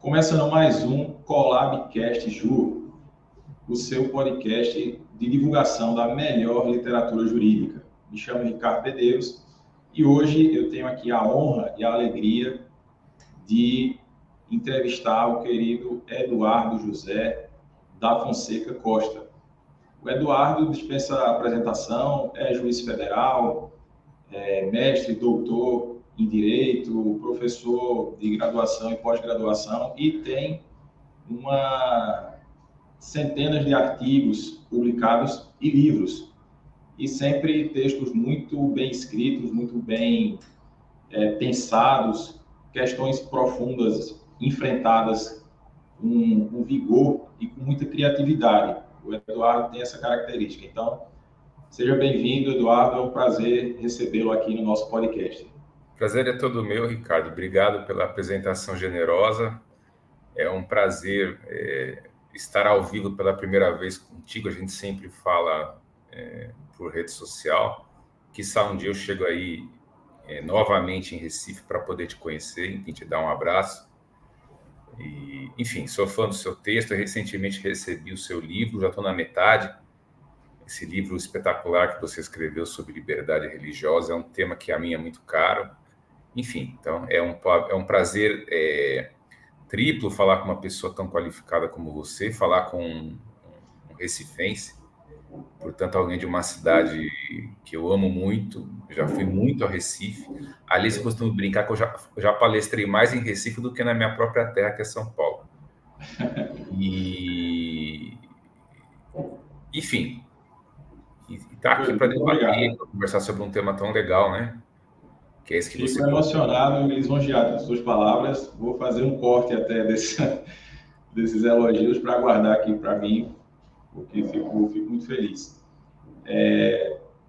Começando mais um Collabcast Ju, o seu podcast de divulgação da melhor literatura jurídica. Me chamo Ricardo Medeiros e hoje eu tenho aqui a honra e a alegria de entrevistar o querido Eduardo José da Fonseca Costa. O Eduardo dispensa apresentação, é juiz federal, mestre, doutor em Direito, professor de graduação e pós-graduação e tem centenas de artigos publicados e livros. E sempre textos muito bem escritos, muito bem pensados, questões profundas, enfrentadas com vigor e com muita criatividade. O Eduardo tem essa característica. Então, seja bem-vindo, Eduardo. É um prazer recebê-lo aqui no nosso podcast. Prazer é todo meu, Ricardo. Obrigado pela apresentação generosa. É um prazer estar ao vivo pela primeira vez contigo. A gente sempre fala por rede social. Quiçá um dia eu chego aí novamente em Recife para poder te conhecer e te dar um abraço. E, enfim, sou fã do seu texto. Eu recentemente recebi o seu livro, já estou na metade. Esse livro espetacular que você escreveu sobre liberdade religiosa é um tema que a mim é muito caro. Enfim, então é um prazer triplo falar com uma pessoa tão qualificada como você, falar com um recifense, portanto, alguém de uma cidade que eu amo muito, já fui muito a Recife. Aliás, eu costumo brincar que eu já palestrei mais em Recife do que na minha própria terra, que é São Paulo. E, enfim, está aqui para debater, para conversar sobre um tema tão legal, né? Que é esse que Fico emocionado e lisonjeado com suas palavras. Vou fazer um corte até desses elogios para guardar aqui para mim, porque fico muito feliz.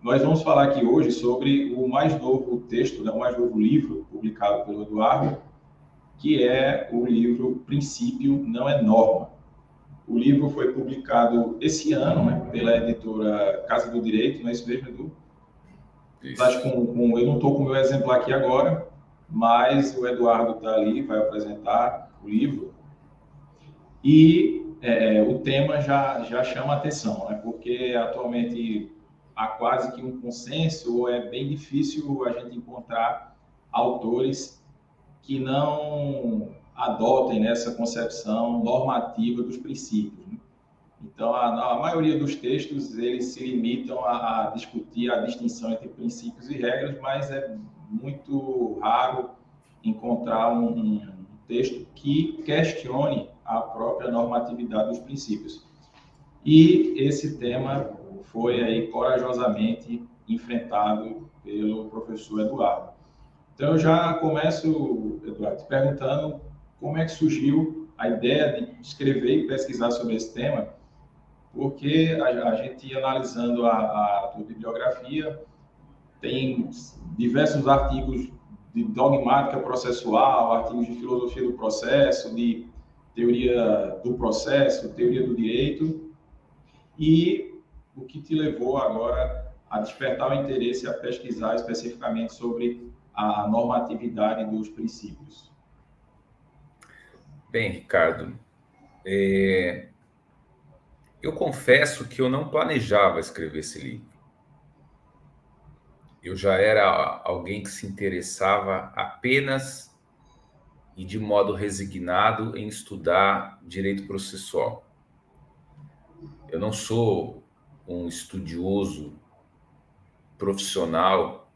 Nós vamos falar aqui hoje sobre o mais novo texto, o mais novo livro publicado pelo Eduardo, que é o livro Princípio Não é Norma. O livro foi publicado esse ano, né, pela editora Casa do Direito, não é isso mesmo, Edu? Eu não estou com o meu exemplar aqui agora, mas o Eduardo está ali, vai apresentar o livro. E o tema já chama a atenção, né? Porque atualmente há quase que um consenso, ou é bem difícil a gente encontrar autores que não adotem essa concepção normativa dos princípios, né? Então, a maioria dos textos, eles se limitam a discutir a distinção entre princípios e regras, mas é muito raro encontrar um texto que questione a própria normatividade dos princípios. E esse tema foi aí corajosamente enfrentado pelo professor Eduardo. Então, eu já começo, Eduardo, te perguntando como é que surgiu a ideia de escrever e pesquisar sobre esse tema, porque a gente, analisando a tua bibliografia, tem diversos artigos de dogmática processual, artigos de filosofia do processo, de teoria do processo, teoria do direito, e o que te levou agora a despertar o interesse a pesquisar especificamente sobre a normatividade dos princípios? Bem, Ricardo, eu confesso que eu não planejava escrever esse livro. Eu já era alguém que se interessava apenas e de modo resignado em estudar direito processual. Eu não sou um estudioso profissional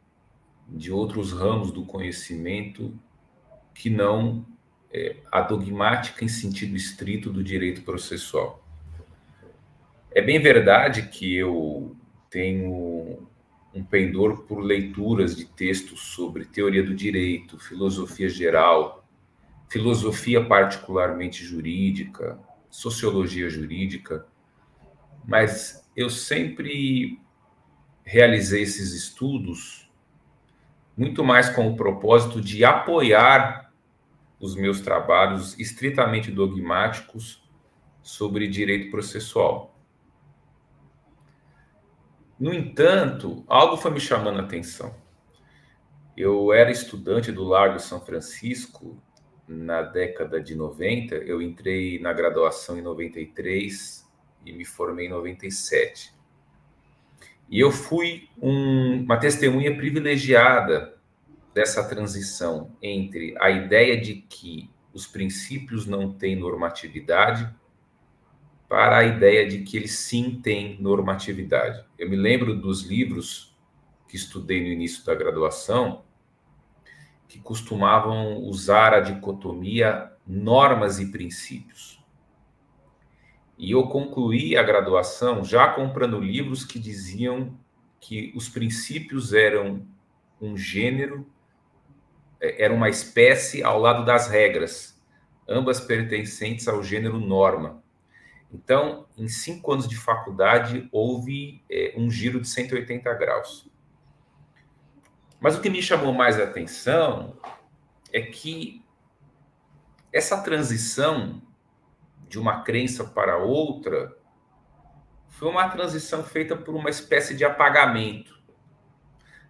de outros ramos do conhecimento que não a dogmática em sentido estrito do direito processual. É bem verdade que eu tenho um pendor por leituras de textos sobre teoria do direito, filosofia geral, filosofia particularmente jurídica, sociologia jurídica, mas eu sempre realizei esses estudos muito mais com o propósito de apoiar os meus trabalhos estritamente dogmáticos sobre direito processual. No entanto, algo foi me chamando a atenção. Eu era estudante do Largo São Francisco na década de 90, eu entrei na graduação em 93 e me formei em 97. E eu fui uma testemunha privilegiada dessa transição entre a ideia de que os princípios não têm normatividade para a ideia de que eles sim têm normatividade. Eu me lembro dos livros que estudei no início da graduação, que costumavam usar a dicotomia normas e princípios. E eu concluí a graduação já comprando livros que diziam que os princípios eram um gênero, era uma espécie ao lado das regras, ambas pertencentes ao gênero norma. Então, em 5 anos de faculdade, houve um giro de 180 graus. Mas o que me chamou mais a atenção é que essa transição de uma crença para outra foi uma transição feita por uma espécie de apagamento.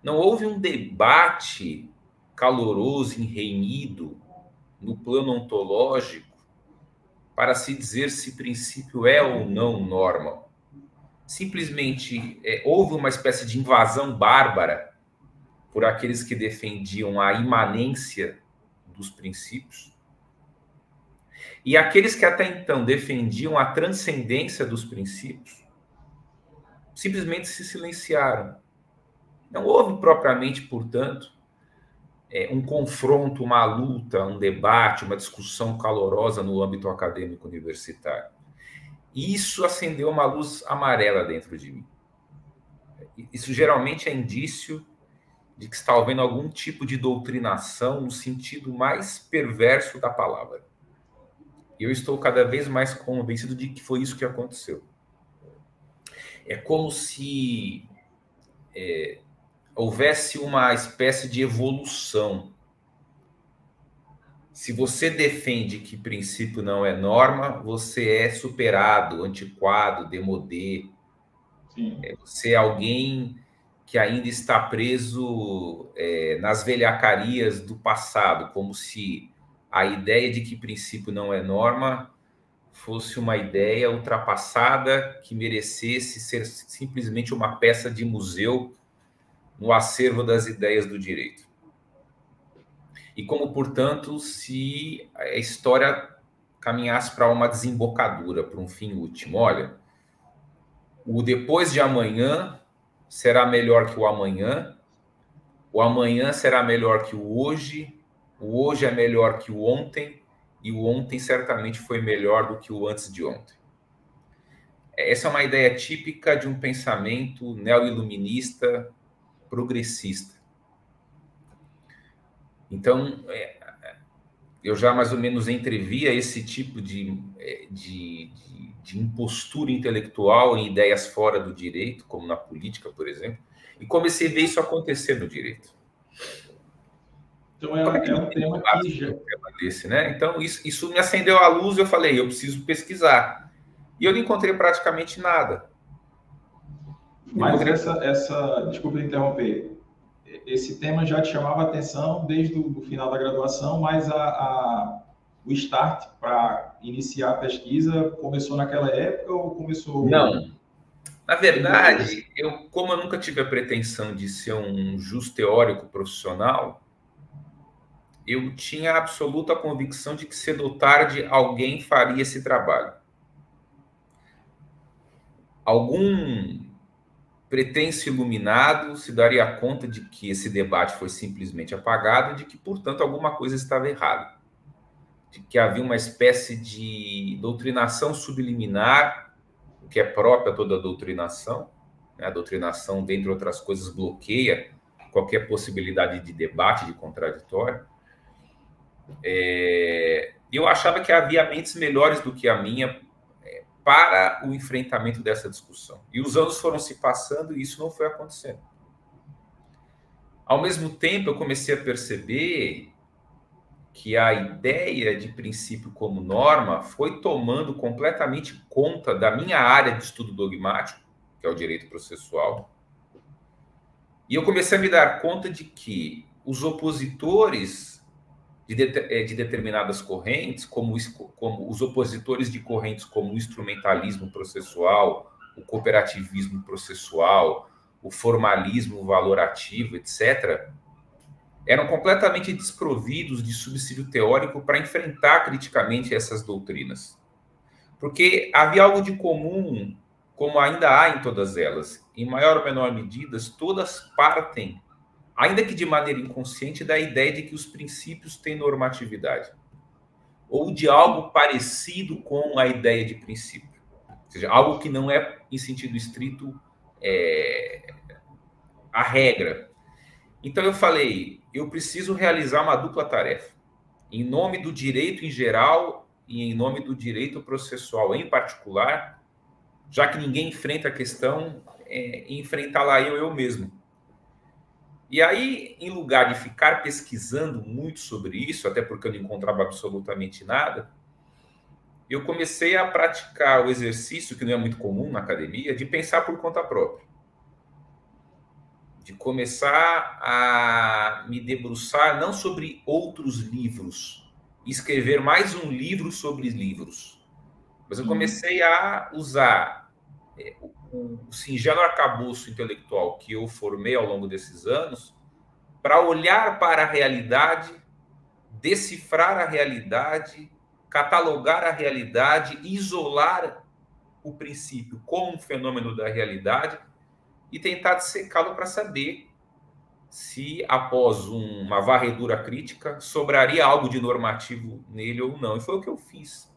Não houve um debate caloroso, enrenhido, no plano ontológico, para se dizer se princípio é ou não norma. Simplesmente houve uma espécie de invasão bárbara por aqueles que defendiam a imanência dos princípios. E aqueles que até então defendiam a transcendência dos princípios, simplesmente se silenciaram. Não houve propriamente, portanto, um confronto, uma luta, um debate, uma discussão calorosa no âmbito acadêmico universitário. E isso acendeu uma luz amarela dentro de mim. Isso geralmente é indício de que está havendo algum tipo de doutrinação no sentido mais perverso da palavra. E eu estou cada vez mais convencido de que foi isso que aconteceu. É como se houvesse uma espécie de evolução. Se você defende que princípio não é norma, você é superado, antiquado, demodê. Você é alguém que ainda está preso nas velhacarias do passado, como se a ideia de que princípio não é norma fosse uma ideia ultrapassada que merecesse ser simplesmente uma peça de museu no acervo das ideias do direito. E como, portanto, se a história caminhasse para uma desembocadura, para um fim último. Olha, o depois de amanhã será melhor que o amanhã será melhor que o hoje é melhor que o ontem, e o ontem certamente foi melhor do que o antes de ontem. Essa é uma ideia típica de um pensamento neo-iluminista progressista. Então, eu já mais ou menos entrevia esse tipo de impostura intelectual em ideias fora do direito, como na política, por exemplo, e comecei a ver isso acontecer no direito. Então, é um tema que já... desse, né? Então, isso me acendeu a luz e eu falei, eu preciso pesquisar. E eu não encontrei praticamente nada. Mas desculpa interromper, esse tema já te chamava a atenção desde o final da graduação, mas o start para iniciar a pesquisa começou naquela época ou começou... Não. Na verdade, como eu nunca tive a pretensão de ser um jus teórico profissional, eu tinha a absoluta convicção de que cedo ou tarde alguém faria esse trabalho. Algum pretenso iluminado se daria conta de que esse debate foi simplesmente apagado e de que, portanto, alguma coisa estava errada. De que havia uma espécie de doutrinação subliminar, o que é próprio a toda doutrinação. A doutrinação, dentre outras coisas, bloqueia qualquer possibilidade de debate, de contraditório. Eu achava que havia mentes melhores do que a minha para o enfrentamento dessa discussão. E os anos foram se passando e isso não foi acontecendo. Ao mesmo tempo, eu comecei a perceber que a ideia de princípio como norma foi tomando completamente conta da minha área de estudo dogmático, que é o direito processual. E eu comecei a me dar conta de que os opositores de determinadas correntes, como os opositores de correntes como o instrumentalismo processual, o cooperativismo processual, o formalismo valorativo, etc., eram completamente desprovidos de subsídio teórico para enfrentar criticamente essas doutrinas. Porque havia algo de comum, como ainda há em todas elas. Em maior ou menor medida, todas partem, ainda que de maneira inconsciente, da ideia de que os princípios têm normatividade. Ou de algo parecido com a ideia de princípio. Ou seja, algo que não é, em sentido estrito, a regra. Então eu falei, eu preciso realizar uma dupla tarefa. Em nome do direito em geral e em nome do direito processual em particular, já que ninguém enfrenta a questão, enfrentá-la eu mesmo. E aí, em lugar de ficar pesquisando muito sobre isso, até porque eu não encontrava absolutamente nada, eu comecei a praticar o exercício, que não é muito comum na academia, de pensar por conta própria. De começar a me debruçar não sobre outros livros, escrever mais um livro sobre livros. Mas eu comecei a usar o singelo arcabouço intelectual que eu formei ao longo desses anos para olhar para a realidade, decifrar a realidade, catalogar a realidade, isolar o princípio como um fenômeno da realidade e tentar dissecá-lo para saber se, após uma varredura crítica, sobraria algo de normativo nele ou não. E foi o que eu fiz.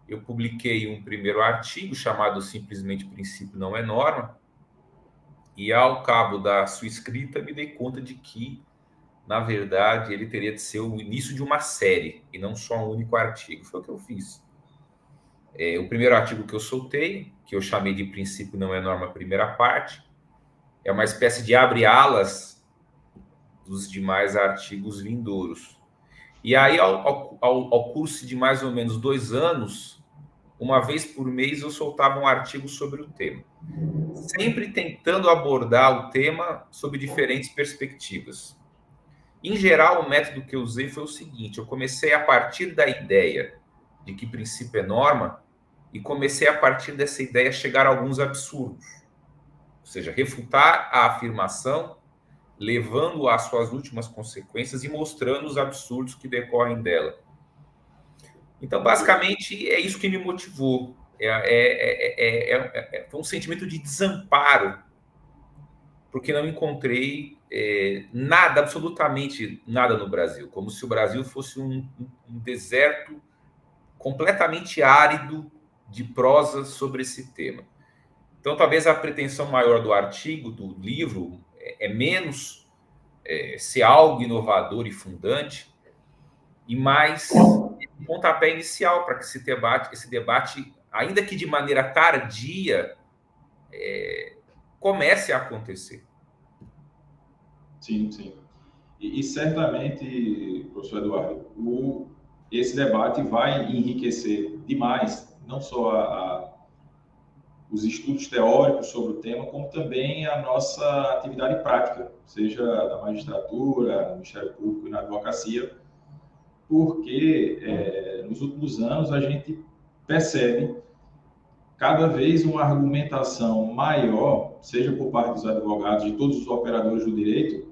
Eu publiquei um primeiro artigo chamado Simplesmente Princípio Não é Norma, e ao cabo da sua escrita me dei conta de que, na verdade, ele teria de ser o início de uma série, e não só um único artigo. Foi o que eu fiz. O primeiro artigo que eu soltei, que eu chamei de Princípio Não é Norma, primeira parte, é uma espécie de abre-alas dos demais artigos vindouros. E aí, ao curso de mais ou menos 2 anos, uma vez por mês eu soltava um artigo sobre o tema. Sempre tentando abordar o tema sob diferentes perspectivas. Em geral, o método que eu usei foi o seguinte: eu comecei a partir da ideia de que princípio é norma e comecei a partir dessa ideia a chegar a alguns absurdos. Ou seja, refutar a afirmação, levando-a às suas últimas consequências e mostrando os absurdos que decorrem dela. Então, basicamente, é isso que me motivou. Foi um sentimento de desamparo, porque não encontrei nada, absolutamente nada no Brasil, como se o Brasil fosse um deserto completamente árido de prosa sobre esse tema. Então, talvez a pretensão maior do artigo, do livro, é menos ser algo inovador e fundante, e mais um pontapé inicial para que esse debate, ainda que de maneira tardia, comece a acontecer. Sim, sim. E certamente, professor Eduardo, esse debate vai enriquecer demais, não só os estudos teóricos sobre o tema, como também a nossa atividade prática, seja na magistratura, no Ministério Público e na advocacia, porque nos últimos anos a gente percebe cada vez uma argumentação maior, seja por parte dos advogados, de todos os operadores do direito,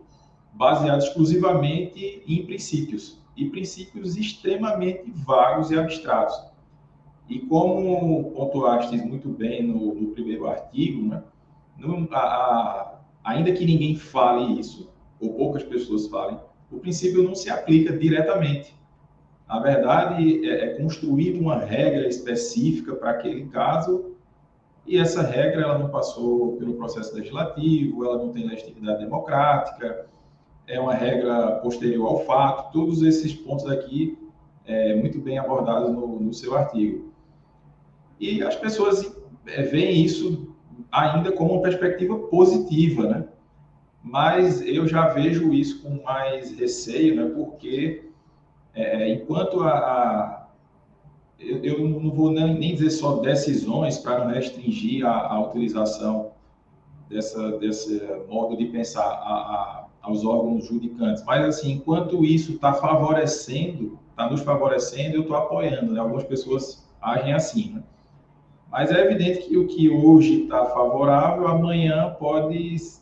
baseada exclusivamente em princípios, e princípios extremamente vagos e abstratos. E como pontuaste muito bem no primeiro artigo, né, ainda que ninguém fale isso, ou poucas pessoas falem, o princípio não se aplica diretamente. Na verdade, é construída uma regra específica para aquele caso, e essa regra ela não passou pelo processo legislativo, ela não tem legitimidade democrática, é uma regra posterior ao fato. Todos esses pontos aqui muito bem abordados no seu artigo. E as pessoas veem isso ainda como uma perspectiva positiva, né? Mas eu já vejo isso com mais receio, né? Porque enquanto eu não vou nem dizer só decisões para não restringir a utilização desse modo de pensar a aos órgãos judicantes. Mas, assim, enquanto isso está nos favorecendo, eu estou apoiando, né? Algumas pessoas agem assim, né? Mas é evidente que o que hoje está favorável, amanhã pode se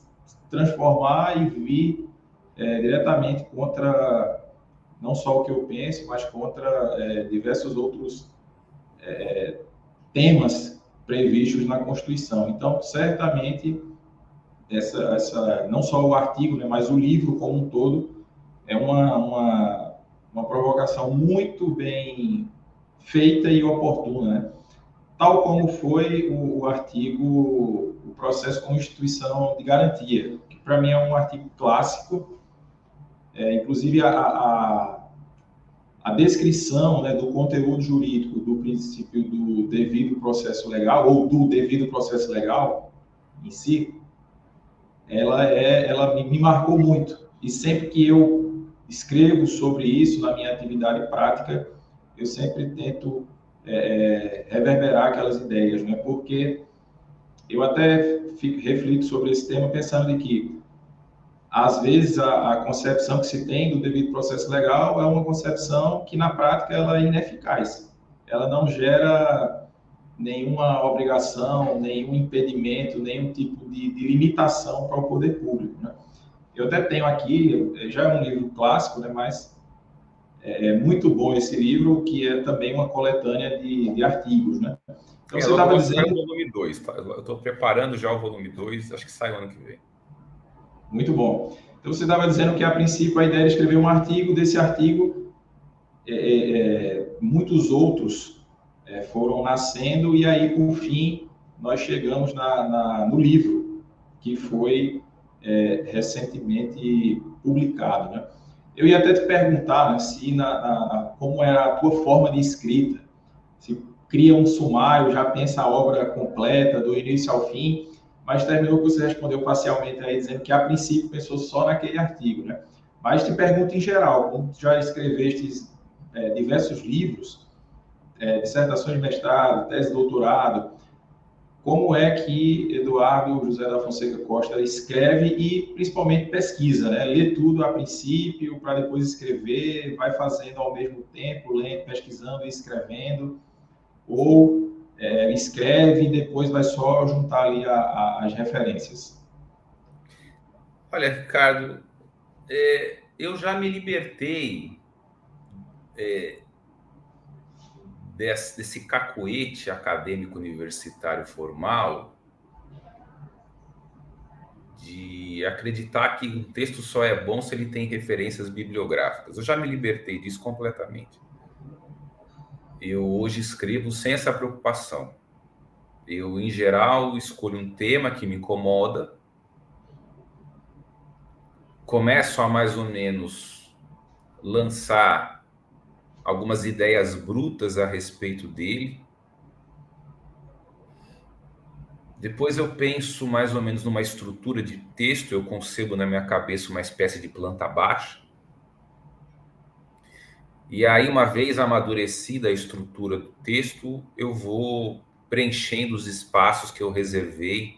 transformar e vir diretamente contra não só o que eu penso, mas contra diversos outros temas previstos na Constituição. Então, certamente, não só o artigo, né, mas o livro como um todo, é uma provocação muito bem feita e oportuna, né? Tal como foi o artigo, o processo como instituição de garantia, que para mim é um artigo clássico, inclusive a descrição, né, do conteúdo jurídico do princípio do devido processo legal, ou do devido processo legal em si, ela me marcou muito. E sempre que eu escrevo sobre isso na minha atividade prática, eu sempre tento reverberar aquelas ideias, né? Porque eu até reflito sobre esse tema pensando de que, às vezes, a concepção que se tem do devido processo legal é uma concepção que, na prática, ela é ineficaz. Ela não gera nenhuma obrigação, nenhum impedimento, nenhum tipo de limitação para o poder público, né? Eu até tenho aqui, já é um livro clássico, né, mas é muito bom esse livro, que é também uma coletânea de artigos, né? Então, você estava dizendo... o volume 2, tá? Eu estou preparando já o volume 2, acho que sai o ano que vem. Muito bom. Então, você estava dizendo que, a princípio, a ideia era escrever um artigo, desse artigo, muitos outros foram nascendo, e aí, por fim, nós chegamos no livro, que foi recentemente publicado, né? Eu ia até te perguntar, né, se como era a tua forma de escrita, se cria um sumário, já pensa a obra completa, do início ao fim, mas terminou que você respondeu parcialmente aí, dizendo que, a princípio, pensou só naquele artigo, né? Mas te pergunto em geral, como já escreveste diversos livros, dissertações de mestrado, tese de doutorado, como é que Eduardo José da Fonseca Costa escreve e, principalmente, pesquisa, né? Lê tudo a princípio para depois escrever, vai fazendo ao mesmo tempo, lendo, pesquisando e escrevendo, ou escreve e depois vai só juntar ali as referências? Olha, Ricardo, eu já me libertei desse cacoete acadêmico universitário formal de acreditar que um texto só é bom se ele tem referências bibliográficas. Eu já me libertei disso completamente. Eu hoje escrevo sem essa preocupação. Eu, em geral, escolho um tema que me incomoda, começo a mais ou menos lançar algumas ideias brutas a respeito dele. Depois eu penso mais ou menos numa estrutura de texto, eu concebo na minha cabeça uma espécie de planta baixa. E aí, uma vez amadurecida a estrutura do texto, eu vou preenchendo os espaços que eu reservei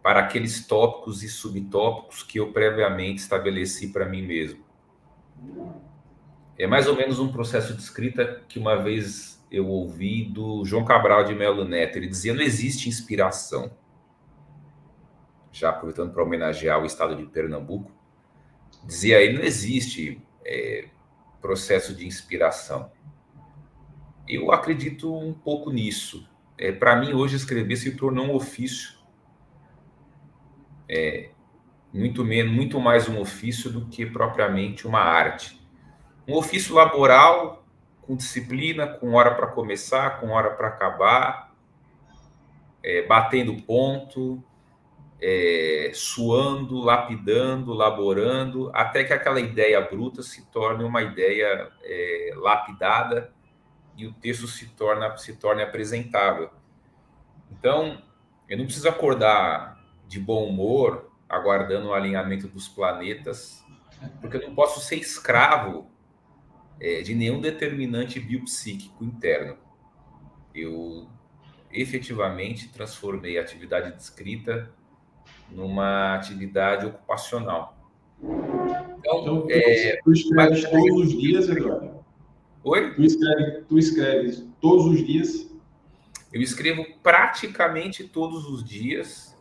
para aqueles tópicos e subtópicos que eu previamente estabeleci para mim mesmo. É mais ou menos um processo de escrita que uma vez eu ouvi do João Cabral de Melo Neto. Ele dizia: não existe inspiração. Já aproveitando para homenagear o estado de Pernambuco, dizia ele: não existe processo de inspiração. Eu acredito um pouco nisso. Para mim, hoje, escrever se tornou um ofício. Muito mais um ofício do que propriamente uma arte. Um ofício laboral, com disciplina, com hora para começar, com hora para acabar, batendo ponto, suando, lapidando, laborando, até que aquela ideia bruta se torne uma ideia lapidada e o texto se torne apresentável. Então, eu não preciso acordar de bom humor, aguardando o alinhamento dos planetas, porque eu não posso ser escravo de nenhum determinante biopsíquico interno. Eu efetivamente transformei a atividade de escrita numa atividade ocupacional. Então, tu escreves todos os dias, Eduardo? Oi? Tu escreves todos os dias? Eu escrevo praticamente todos os dias.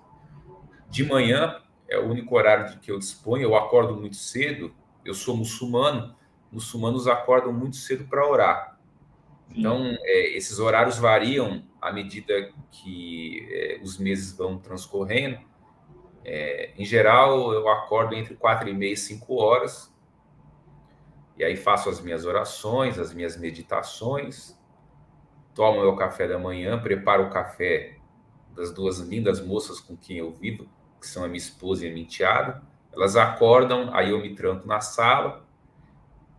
De manhã é o único horário de que eu disponho. Eu acordo muito cedo. Eu sou muçulmano. Muçulmanos acordam muito cedo para orar. Então, esses horários variam à medida que os meses vão transcorrendo. Em geral, eu acordo entre 4h30 e 5 horas. E aí faço as minhas orações, as minhas meditações. Tomo meu café da manhã, preparo o café das duas lindas moças com quem eu vivo, que são a minha esposa e a minha enteada. Elas acordam, aí eu me tranco na sala.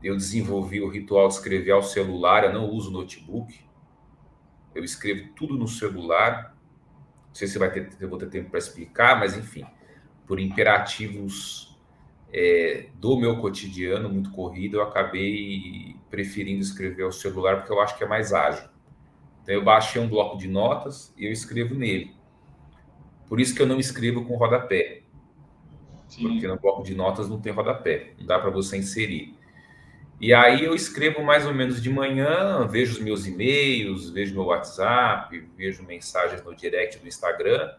Eu desenvolvi o ritual de escrever ao celular, eu não uso notebook. Eu escrevo tudo no celular. Não sei se eu vou ter tempo para explicar, mas enfim, por imperativos do meu cotidiano muito corrido, eu acabei preferindo escrever ao celular porque eu acho que é mais ágil. Então eu baixei um bloco de notas e eu escrevo nele. Por isso que eu não escrevo com rodapé. Sim. Porque no bloco de notas não tem rodapé, não dá para você inserir. E aí eu escrevo mais ou menos de manhã, vejo os meus e-mails, vejo meu WhatsApp, vejo mensagens no direct do Instagram,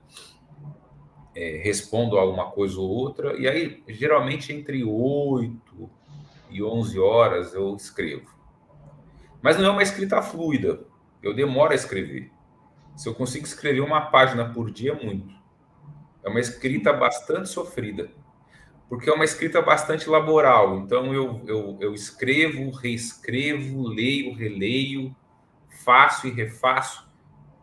respondo alguma coisa ou outra, e aí geralmente entre 8 e 11 horas eu escrevo. Mas não é uma escrita fluida, eu demoro a escrever. Se eu consigo escrever uma página por dia, é muito. É uma escrita bastante sofrida, porque é uma escrita bastante laboral. Então, eu escrevo, reescrevo, leio, releio, faço e refaço,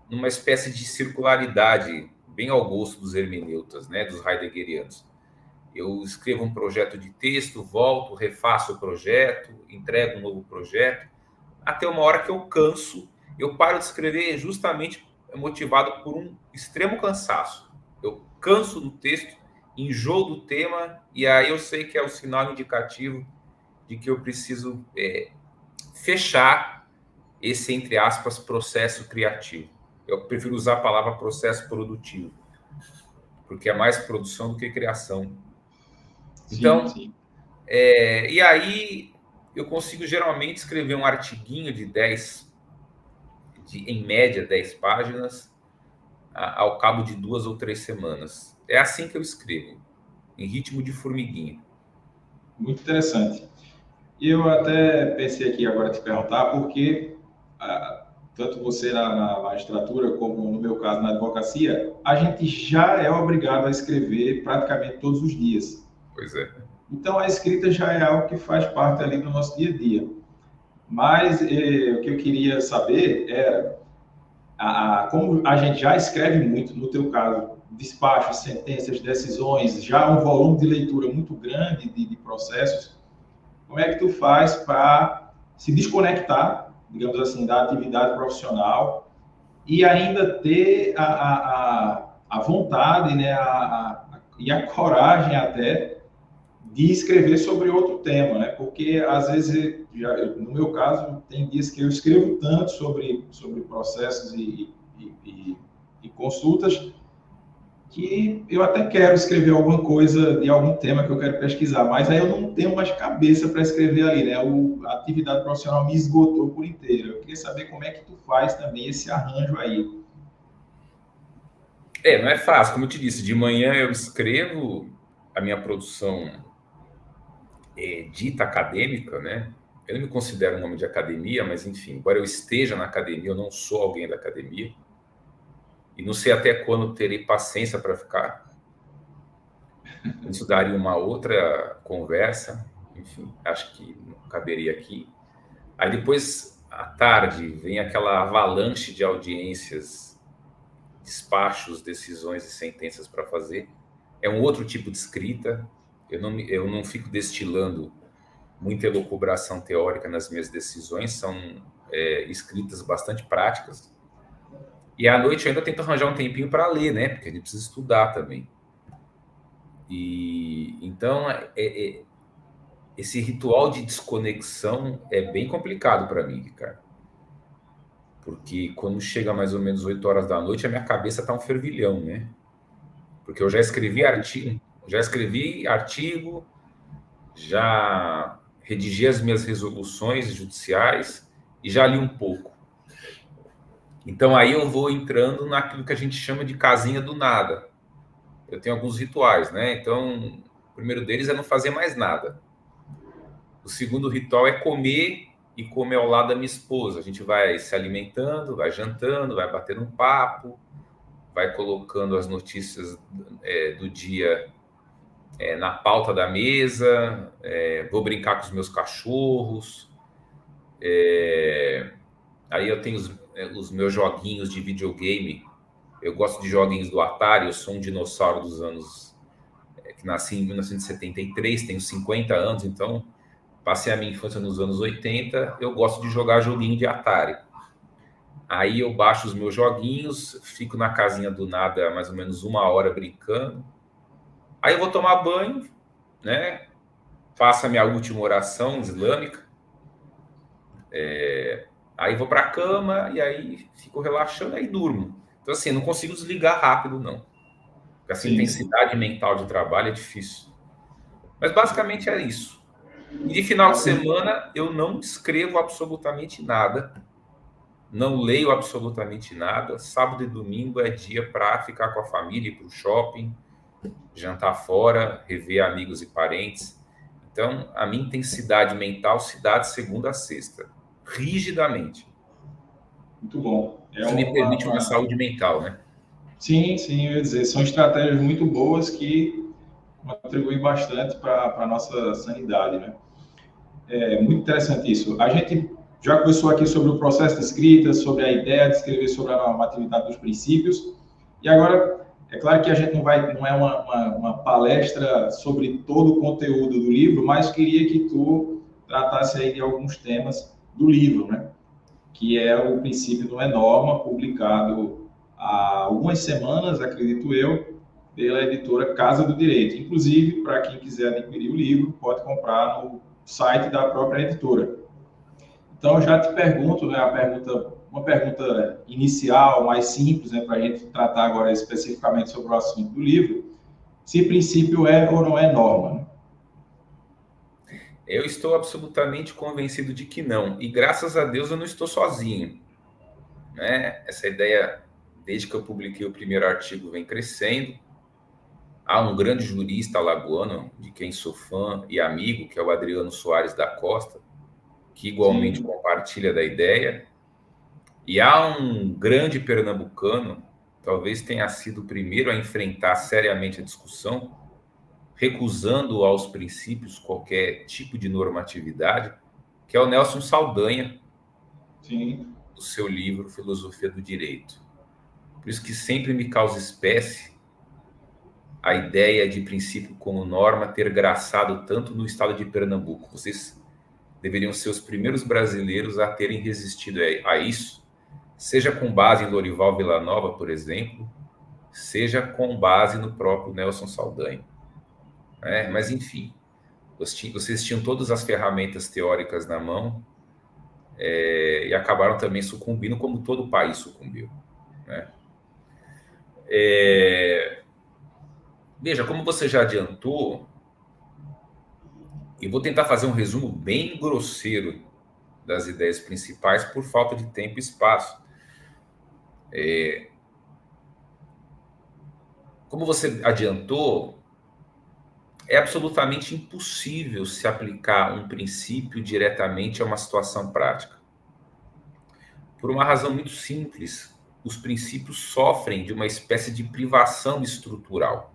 numa espécie de circularidade, bem ao gosto dos hermeneutas, né, dos heideggerianos. Eu escrevo um projeto de texto, volto, refaço o projeto, entrego um novo projeto, até uma hora que eu canso. Eu paro de escrever justamente motivado por um extremo cansaço. Eu canso do texto, enjoo do tema, e aí eu sei que é o sinal indicativo de que eu preciso fechar esse, entre aspas, processo criativo. Eu prefiro usar a palavra processo produtivo, porque é mais produção do que criação. Então, sim. E aí eu consigo geralmente escrever um artiguinho de em média 10 páginas, ao cabo de 2 ou 3 semanas. É assim que eu escrevo, em ritmo de formiguinha. Muito interessante. E eu até pensei aqui agora te perguntar, porque tanto você na magistratura, como no meu caso na advocacia, a gente já é obrigado a escrever praticamente todos os dias. Pois é. Então, a escrita já é algo que faz parte ali do nosso dia a dia. Mas o que eu queria saber era, como a gente já escreve muito, no teu caso, despachos, sentenças, decisões, já um volume de leitura muito grande de processos, como é que tu faz para se desconectar, digamos assim, da atividade profissional e ainda ter a vontade, né, e a coragem até de escrever sobre outro tema, né? Porque às vezes, no meu caso, tem dias que eu escrevo tanto sobre processos e consultas que eu até quero escrever alguma coisa de algum tema que eu quero pesquisar, mas aí eu não tenho mais cabeça para escrever ali, né? A atividade profissional me esgotou por inteiro. Eu queria saber como é que tu faz também esse arranjo aí. Não é fácil, como eu te disse, de manhã eu escrevo a minha produção dita acadêmica, né? Eu não me considero um homem de academia, mas enfim, embora eu esteja na academia, eu não sou alguém da academia. E não sei até quando terei paciência para ficar. Isso daria uma outra conversa. Enfim, acho que não caberia aqui. Aí depois, à tarde, vem aquela avalanche de audiências, despachos, decisões e sentenças para fazer. É um outro tipo de escrita. Eu não fico destilando muita elucubração teórica nas minhas decisões. São escritas bastante práticas. E à noite eu ainda tento arranjar um tempinho para ler, né? Porque a gente precisa estudar também. E então esse ritual de desconexão é bem complicado para mim, Ricardo. Porque quando chega mais ou menos 8 horas da noite, a minha cabeça está um fervilhão, né? Porque eu já escrevi artigo, já redigi as minhas resoluções judiciais e já li um pouco. Então aí eu vou entrando naquilo que a gente chama de casinha do nada. Eu tenho alguns rituais, né? Então, o primeiro deles é não fazer mais nada. O segundo ritual é comer e comer ao lado da minha esposa. A gente vai se alimentando, vai jantando, vai batendo um papo, vai colocando as notícias do dia na pauta da mesa, vou brincar com os meus cachorros. Aí eu tenho os meus joguinhos de videogame. Eu gosto de joguinhos do Atari, eu sou um dinossauro dos anos... que nasci em 1973, tenho 50 anos, então passei a minha infância nos anos 80, eu gosto de jogar joguinho de Atari. Aí eu baixo os meus joguinhos, fico na casinha do nada mais ou menos 1 hora brincando. Aí eu vou tomar banho, né? Faço a minha última oração islâmica. Aí vou para a cama e aí fico relaxando, aí durmo. Então, assim, não consigo desligar rápido, não. Porque essa intensidade mental de trabalho é difícil. Mas basicamente é isso. E de final de semana eu não escrevo absolutamente nada. Não leio absolutamente nada. Sábado e domingo é dia para ficar com a família, ir para o shopping, jantar fora, rever amigos e parentes. Então, a minha intensidade mental se dá de segunda a sexta, rigidamente. Muito bom. Isso me permite uma saúde mental, né? Sim, sim, eu ia dizer, são estratégias muito boas que contribuem bastante para a nossa sanidade, né? É muito interessante isso. A gente já conversou aqui sobre o processo de escrita, sobre a ideia de escrever sobre a normatividade dos princípios, e agora, é claro que a gente não é uma palestra sobre todo o conteúdo do livro, mas queria que tu tratasse aí de alguns temas do livro, né? Que é o Princípio Não é Norma, publicado há algumas semanas, acredito eu, pela editora Casa do Direito. Inclusive, para quem quiser adquirir o livro, pode comprar no site da própria editora. Então, já te pergunto, né, uma pergunta inicial, mais simples, né, para a gente tratar agora especificamente sobre o assunto do livro, se princípio é ou não é norma, né? Eu estou absolutamente convencido de que não. E graças a Deus eu não estou sozinho, né? Essa ideia, desde que eu publiquei o primeiro artigo, vem crescendo. Há um grande jurista alagoano, de quem sou fã e amigo, que é o Adriano Soares da Costa, que igualmente compartilha da ideia. E há um grande pernambucano, talvez tenha sido o primeiro a enfrentar seriamente a discussão, recusando aos princípios qualquer tipo de normatividade, que é o Nelson Saldanha, do seu livro Filosofia do Direito. Por isso que sempre me causa espécie a ideia de princípio como norma ter graçado tanto no estado de Pernambuco. Vocês deveriam ser os primeiros brasileiros a terem resistido a isso, seja com base em Lorival Villanova, por exemplo, seja com base no próprio Nelson Saldanha. Mas, enfim, vocês tinham todas as ferramentas teóricas na mão e acabaram também sucumbindo, como todo o país sucumbiu, né? Veja, como você já adiantou, e vou tentar fazer um resumo bem grosseiro das ideias principais por falta de tempo e espaço. Como você adiantou, é absolutamente impossível se aplicar um princípio diretamente a uma situação prática. Por uma razão muito simples, os princípios sofrem de uma espécie de privação estrutural.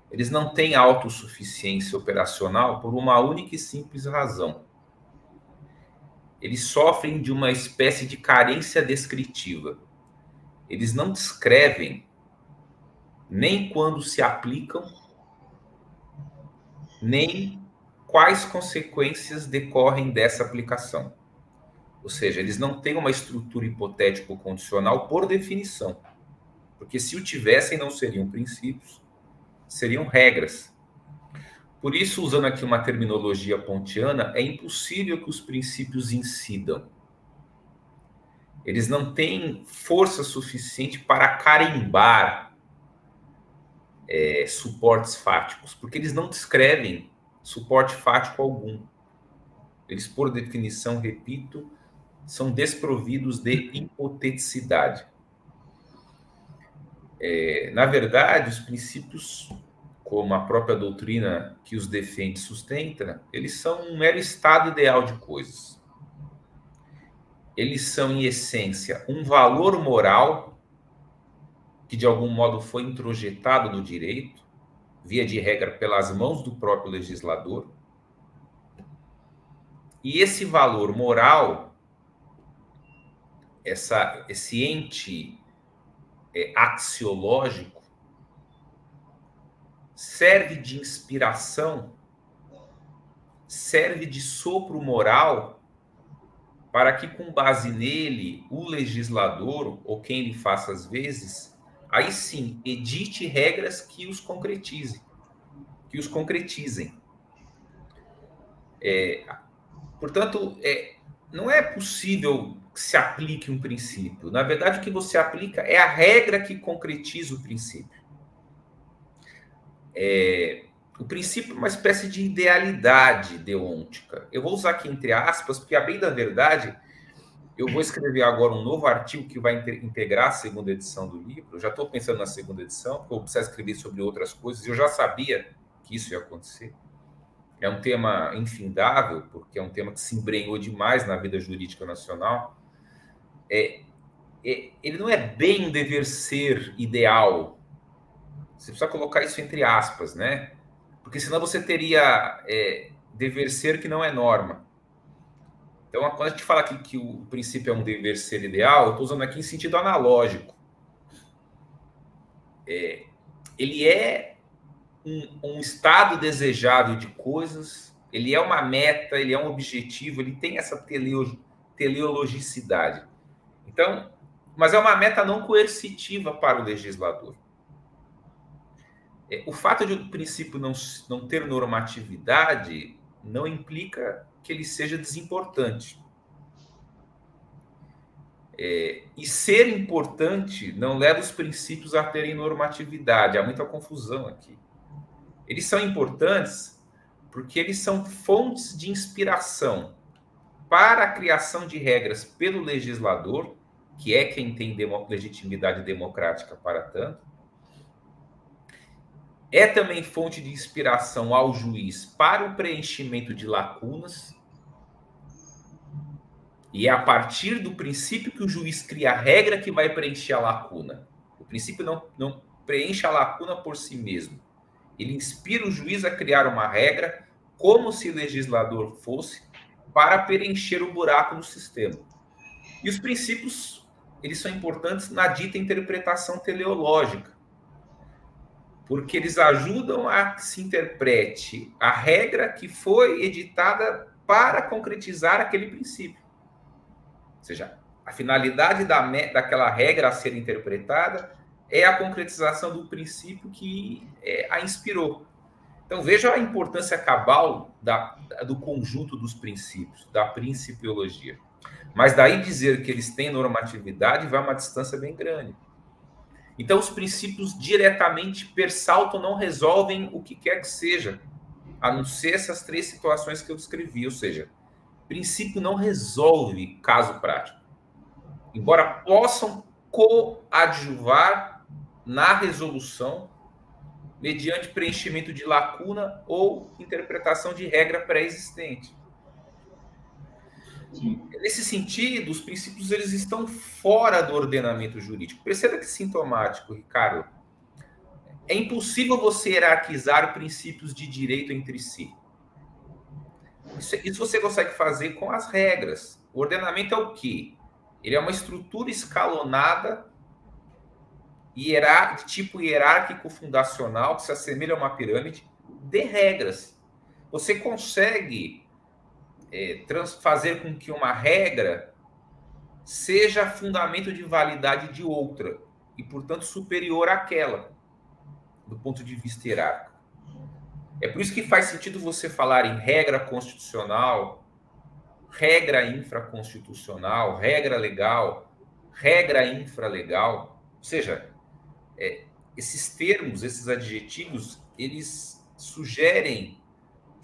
Eles não têm autossuficiência operacional por uma única e simples razão. Eles sofrem de uma espécie de carência descritiva. Eles não descrevem nem quando se aplicam, nem quais consequências decorrem dessa aplicação. Ou seja, eles não têm uma estrutura hipotético-condicional por definição. Porque se o tivessem, não seriam princípios, seriam regras. Por isso, usando aqui uma terminologia pontiana, é impossível que os princípios incidam. Eles não têm força suficiente para carimbar suportes fáticos, porque eles não descrevem suporte fático algum. Eles, por definição, repito, são desprovidos de hipoteticidade. Na verdade, os princípios, como a própria doutrina que os defende sustenta, eles são um mero estado ideal de coisas. Eles são, em essência, um valor moral que, de algum modo, foi introjetado no direito, via de regra, pelas mãos do próprio legislador. E esse valor moral, esse ente axiológico, serve de inspiração, serve de sopro moral, para que, com base nele, o legislador, ou quem lhe faça as vezes, aí sim, edite regras que os concretizem. Portanto, não é possível que se aplique um princípio. Na verdade, o que você aplica é a regra que concretiza o princípio. O princípio é uma espécie de idealidade deôntica. Eu vou usar aqui entre aspas, porque, a bem da verdade, eu vou escrever agora um novo artigo que vai integrar a segunda edição do livro. Eu já estou pensando na segunda edição, porque eu preciso escrever sobre outras coisas. Eu já sabia que isso ia acontecer. É um tema infindável, porque é um tema que se embrenhou demais na vida jurídica nacional. Ele não é bem um dever ser ideal. Você precisa colocar isso entre aspas, né? Porque senão você teria dever ser que não é norma. Então, quando a gente fala aqui que o princípio é um dever ser ideal, eu estou usando aqui em sentido analógico. Ele é um estado desejável de coisas, ele é uma meta, ele é um objetivo, ele tem essa teleologicidade. Então, mas é uma meta não coercitiva para o legislador. O fato de o princípio não ter normatividade não implica que ele seja desimportante. E ser importante não leva os princípios a terem normatividade. Há muita confusão aqui. Eles são importantes porque eles são fontes de inspiração para a criação de regras pelo legislador, que é quem tem legitimidade democrática para tanto. É também fonte de inspiração ao juiz para o preenchimento de lacunas. E é a partir do princípio que o juiz cria a regra que vai preencher a lacuna. O princípio não preenche a lacuna por si mesmo. Ele inspira o juiz a criar uma regra como se legislador fosse para preencher o buraco no sistema. E os princípios, eles são importantes na dita interpretação teleológica, porque eles ajudam a que se interprete a regra que foi editada para concretizar aquele princípio. Ou seja, a finalidade daquela regra a ser interpretada é a concretização do princípio que a inspirou. Então, veja a importância cabal do conjunto dos princípios, da principiologia. Mas daí dizer que eles têm normatividade vai uma distância bem grande. Então, os princípios diretamente, per salto, não resolvem o que quer que seja, a não ser essas três situações que eu descrevi. Ou seja, princípio não resolve caso prático. Embora possam coadjuvar na resolução mediante preenchimento de lacuna ou interpretação de regra pré-existente. Nesse sentido, os princípios eles estão fora do ordenamento jurídico. Perceba que sintomático, Ricardo. É impossível você hierarquizar princípios de direito entre si. Isso você consegue fazer com as regras. O ordenamento é o quê? Ele é uma estrutura escalonada de tipo hierárquico fundacional, que se assemelha a uma pirâmide, de regras. Você consegue fazer com que uma regra seja fundamento de validade de outra, e, portanto, superior àquela, do ponto de vista hierárquico. É por isso que faz sentido você falar em regra constitucional, regra infraconstitucional, regra legal, regra infralegal. Ou seja, esses termos, esses adjetivos, eles sugerem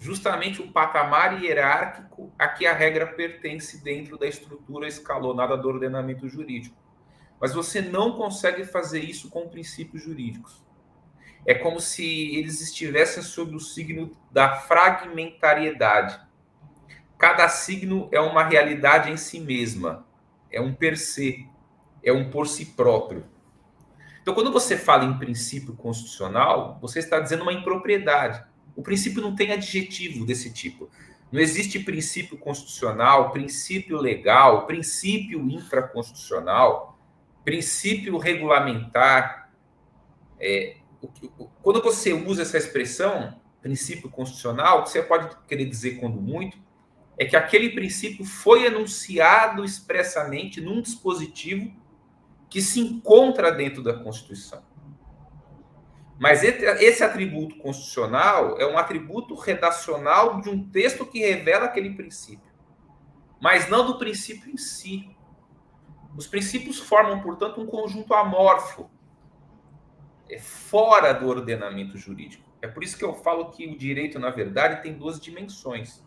justamente o patamar hierárquico a que a regra pertence dentro da estrutura escalonada do ordenamento jurídico. Mas você não consegue fazer isso com princípios jurídicos. É como se eles estivessem sob o signo da fragmentariedade. Cada signo é uma realidade em si mesma, é um per se, é um por si próprio. Então, quando você fala em princípio constitucional, você está dizendo uma impropriedade. O princípio não tem adjetivo desse tipo. Não existe princípio constitucional, princípio legal, princípio infraconstitucional, princípio regulamentar. Quando você usa essa expressão, princípio constitucional, o que você pode querer dizer, quando muito, é que aquele princípio foi enunciado expressamente num dispositivo que se encontra dentro da Constituição. Mas esse atributo constitucional é um atributo redacional de um texto que revela aquele princípio, mas não do princípio em si. Os princípios formam, portanto, um conjunto amorfo, fora do ordenamento jurídico. É por isso que eu falo que o direito, na verdade, tem duas dimensões.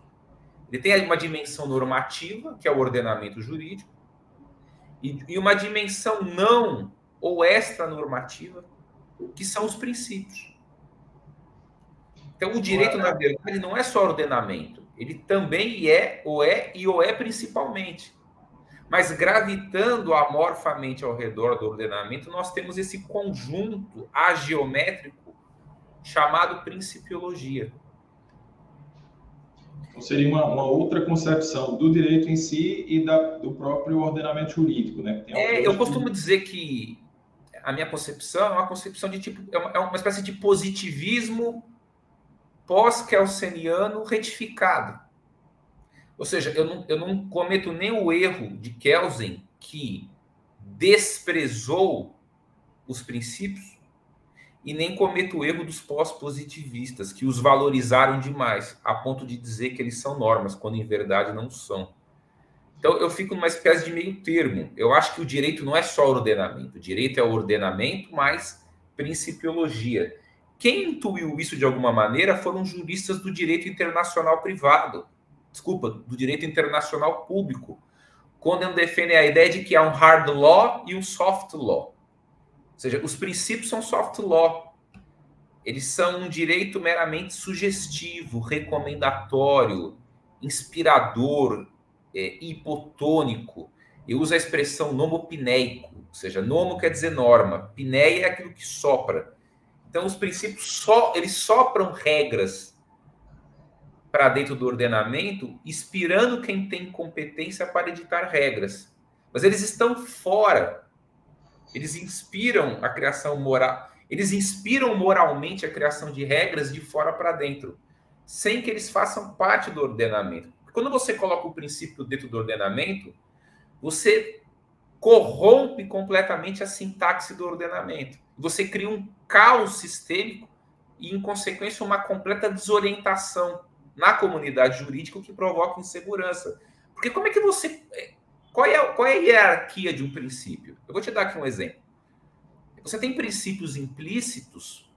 Ele tem uma dimensão normativa, que é o ordenamento jurídico, e uma dimensão não ou extranormativa, que são os princípios. Então, o direito, na verdade, não é só ordenamento. Ele também o é principalmente. Mas, gravitando amorfamente ao redor do ordenamento, nós temos esse conjunto agiométrico chamado principiologia. Então, seria uma outra concepção do direito em si e do próprio ordenamento jurídico, né? Eu costumo dizer que a minha concepção é uma concepção de tipo, é uma espécie de positivismo pós-kelseniano retificado. Ou seja, eu não cometo nem o erro de Kelsen, que desprezou os princípios, e nem cometo o erro dos pós-positivistas, que os valorizaram demais, a ponto de dizer que eles são normas, quando em verdade não são. Então, eu fico numa espécie de meio termo. Eu acho que o direito não é só ordenamento. O direito é ordenamento mais principiologia. Quem intuiu isso de alguma maneira foram juristas do direito internacional privado. Desculpa, do direito internacional público. Quando defendem a ideia de que há um hard law e um soft law. Ou seja, os princípios são soft law. Eles são um direito meramente sugestivo, recomendatório, inspirador, hipotônico. Eu uso a expressão nomopinéico, ou seja, nomo quer dizer norma, pinéia é aquilo que sopra. Então, os princípios eles sopram regras para dentro do ordenamento, inspirando quem tem competência para editar regras. Mas eles estão fora. Eles inspiram a criação moral. Eles inspiram moralmente a criação de regras de fora para dentro, sem que eles façam parte do ordenamento. Quando você coloca o princípio dentro do ordenamento, você corrompe completamente a sintaxe do ordenamento. Você cria um caos sistêmico e, em consequência, uma completa desorientação na comunidade jurídica, o que provoca insegurança. Porque como é que você... Qual é a hierarquia de um princípio? Eu vou te dar aqui um exemplo. Você tem princípios implícitos,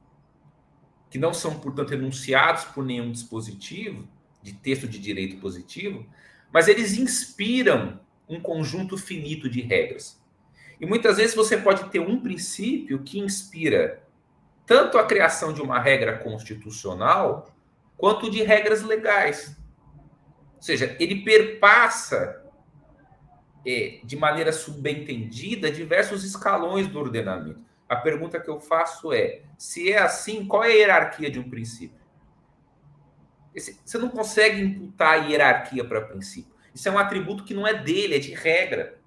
que não são, portanto, enunciados por nenhum dispositivo de texto de direito positivo, mas eles inspiram um conjunto finito de regras. E muitas vezes você pode ter um princípio que inspira tanto a criação de uma regra constitucional, quanto de regras legais. Ou seja, ele perpassa de maneira subentendida diversos escalões do ordenamento. A pergunta que eu faço é, se é assim, qual é a hierarquia de um princípio? Você não consegue imputar a hierarquia para princípio. Isso é um atributo que não é dele, é de regra.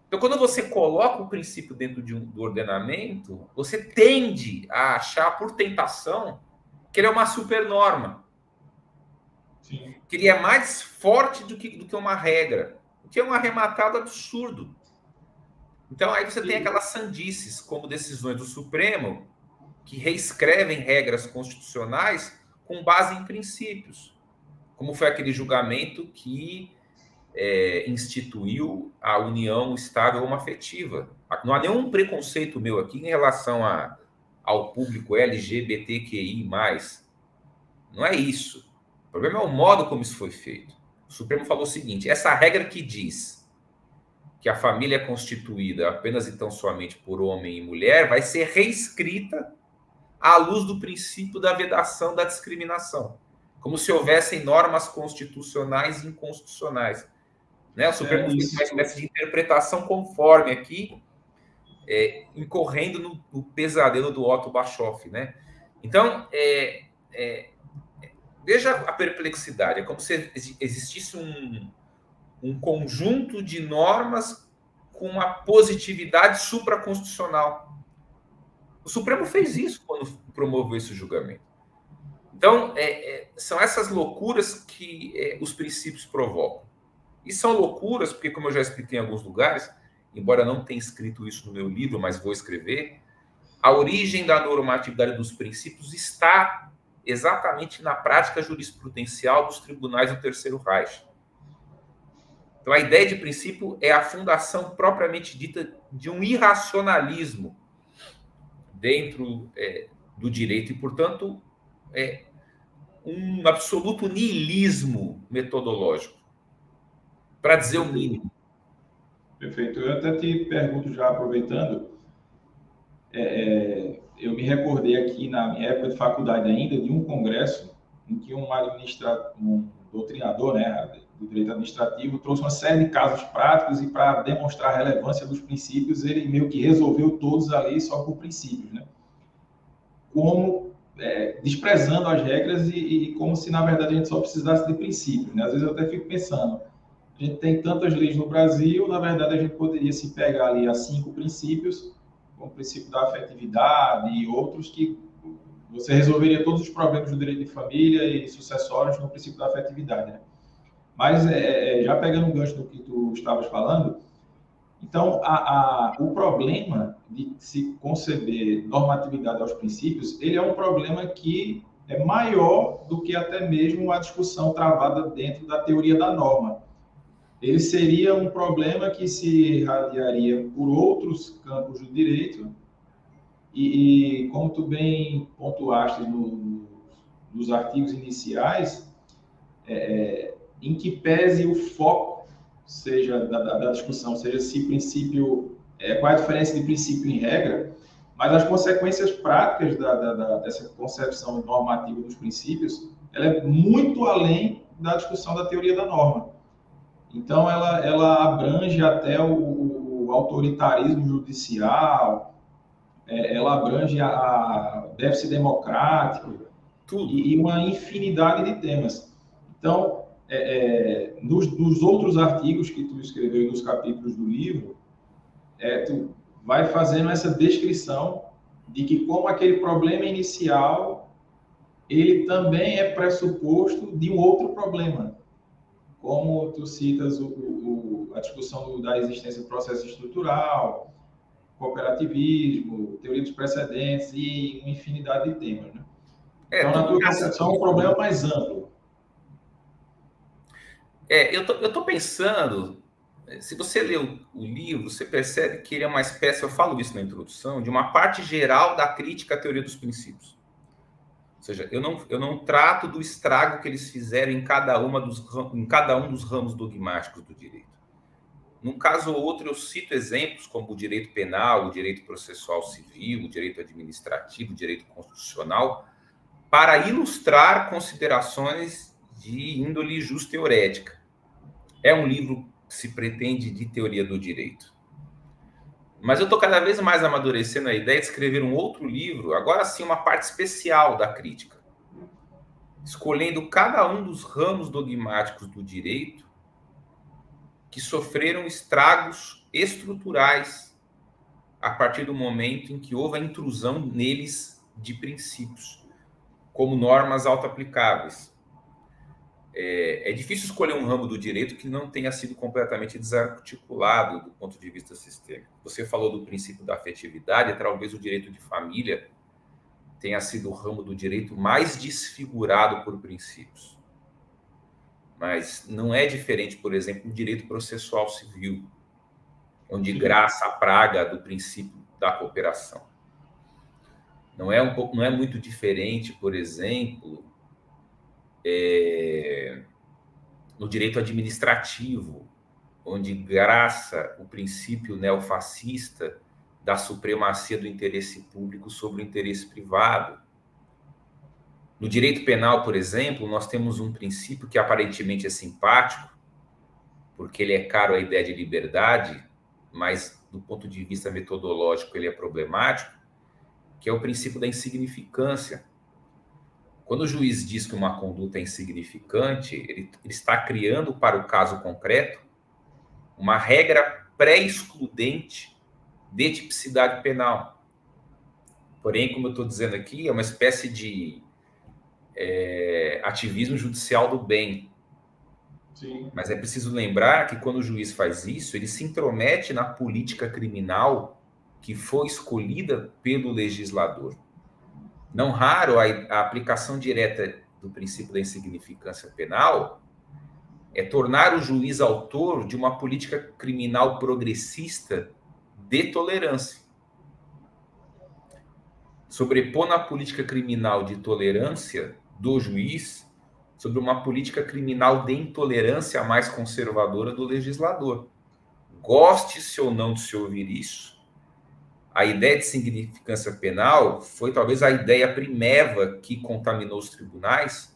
Então, quando você coloca o princípio dentro do ordenamento, você tende a achar, por tentação, que ele é uma supernorma. Sim. Que ele é mais forte do que uma regra. O que é um arrematado absurdo. Então, aí você tem aquelas sandices, como decisões do Supremo, que reescrevem regras constitucionais com base em princípios. Como foi aquele julgamento que instituiu a união estável homoafetiva. Não há nenhum preconceito meu aqui em relação ao público LGBTQI+. Não é isso. problema é o modo como isso foi feito. O Supremo falou o seguinte: essa regra que diz que a família é constituída apenas e tão somente por homem e mulher vai ser reescrita à luz do princípio da vedação da discriminação, como se houvessem normas constitucionais e inconstitucionais. Né? O Supremo fez uma espécie de interpretação conforme aqui, incorrendo no pesadelo do Otto Bischoff. Né? Então, veja a perplexidade. É como se existisse um conjunto de normas com uma positividade supraconstitucional. O Supremo fez isso quando promoveu esse julgamento. Então, são essas loucuras que os princípios provocam. E são loucuras porque, como eu já expliquei em alguns lugares, embora não tenha escrito isso no meu livro, mas vou escrever, a origem da normatividade dos princípios está exatamente na prática jurisprudencial dos tribunais do Terceiro Reich. Então, a ideia de princípio é a fundação propriamente dita de um irracionalismo dentro do direito e, portanto, um absoluto niilismo metodológico, para dizer o mínimo. Perfeito. Eu até te pergunto, já aproveitando, eu me recordei aqui na minha época de faculdade ainda de um congresso em que um doutrinador, né, do direito administrativo trouxe uma série de casos práticos e, para demonstrar a relevância dos princípios, ele meio que resolveu todos ali só por princípios, né? Como desprezando as regras e como se, na verdade, a gente só precisasse de princípios, né? Às vezes eu até fico pensando, a gente tem tantas leis no Brasil, na verdade a gente poderia se pegar ali a 5 princípios, como o princípio da afetividade e outros, que você resolveria todos os problemas do direito de família e sucessórios no princípio da afetividade, né? Mas, já pegando o gancho do que tu estavas falando, então, o problema de se conceber normatividade aos princípios, ele é um problema que é maior do que até mesmo a discussão travada dentro da teoria da norma. Ele seria um problema que se irradiaria por outros campos do direito e como tu bem pontuaste nos artigos iniciais, em que pese o foco seja da discussão, seja se princípio, qual é a diferença de princípio e regra, mas as consequências práticas dessa concepção normativa dos princípios, ela é muito além da discussão da teoria da norma. Então, ela abrange até o autoritarismo judicial, ela abrange a déficit democrático, tudo, e uma infinidade de temas. Então, nos outros artigos que tu escreveu, nos capítulos do livro, tu vai fazendo essa descrição de que, como aquele problema inicial, ele também é pressuposto de um outro problema. Como tu citas a discussão da existência do processo estrutural, cooperativismo, teoria dos precedentes e uma infinidade de temas, né? Então, na tua concepção, o problema é mais amplo. Eu tô pensando, se você lê o livro, você percebe que ele é uma espécie, eu falo isso na introdução, de uma parte geral da crítica à teoria dos princípios. Ou seja, eu não trato do estrago que eles fizeram em cada um dos ramos dogmáticos do direito. Num caso ou outro, eu cito exemplos como o direito penal, o direito processual civil, o direito administrativo, o direito constitucional, para ilustrar considerações de índole justo-teorética. É um livro que se pretende de teoria do direito. Mas eu estou cada vez mais amadurecendo a ideia de escrever um outro livro, agora sim uma parte especial da crítica, escolhendo cada um dos ramos dogmáticos do direito que sofreram estragos estruturais a partir do momento em que houve a intrusão neles de princípios, como normas autoaplicáveis. É difícil escolher um ramo do direito que não tenha sido completamente desarticulado do ponto de vista sistêmico. Você falou do princípio da afetividade, talvez o direito de família tenha sido o ramo do direito mais desfigurado por princípios. Mas não é diferente, por exemplo, do direito processual civil, onde graça a praga do princípio da cooperação. Não é muito diferente, por exemplo, no direito administrativo, onde graça o princípio neofascista da supremacia do interesse público sobre o interesse privado. No direito penal, por exemplo, nós temos um princípio que aparentemente é simpático, porque ele é caro à ideia de liberdade, mas do ponto de vista metodológico ele é problemático, que é o princípio da insignificância. Quando o juiz diz que uma conduta é insignificante, ele está criando para o caso concreto uma regra pré-excludente de tipicidade penal. Porém, como eu estou dizendo aqui, é uma espécie de ativismo judicial do bem. Sim. Mas é preciso lembrar que quando o juiz faz isso, ele se intromete na política criminal que foi escolhida pelo legislador. Não raro, a aplicação direta do princípio da insignificância penal é tornar o juiz autor de uma política criminal progressista de tolerância. Sobrepor na política criminal de tolerância do juiz sobre uma política criminal de intolerância mais conservadora do legislador. Goste-se ou não de se ouvir isso, a ideia de significância penal foi talvez a ideia primeva que contaminou os tribunais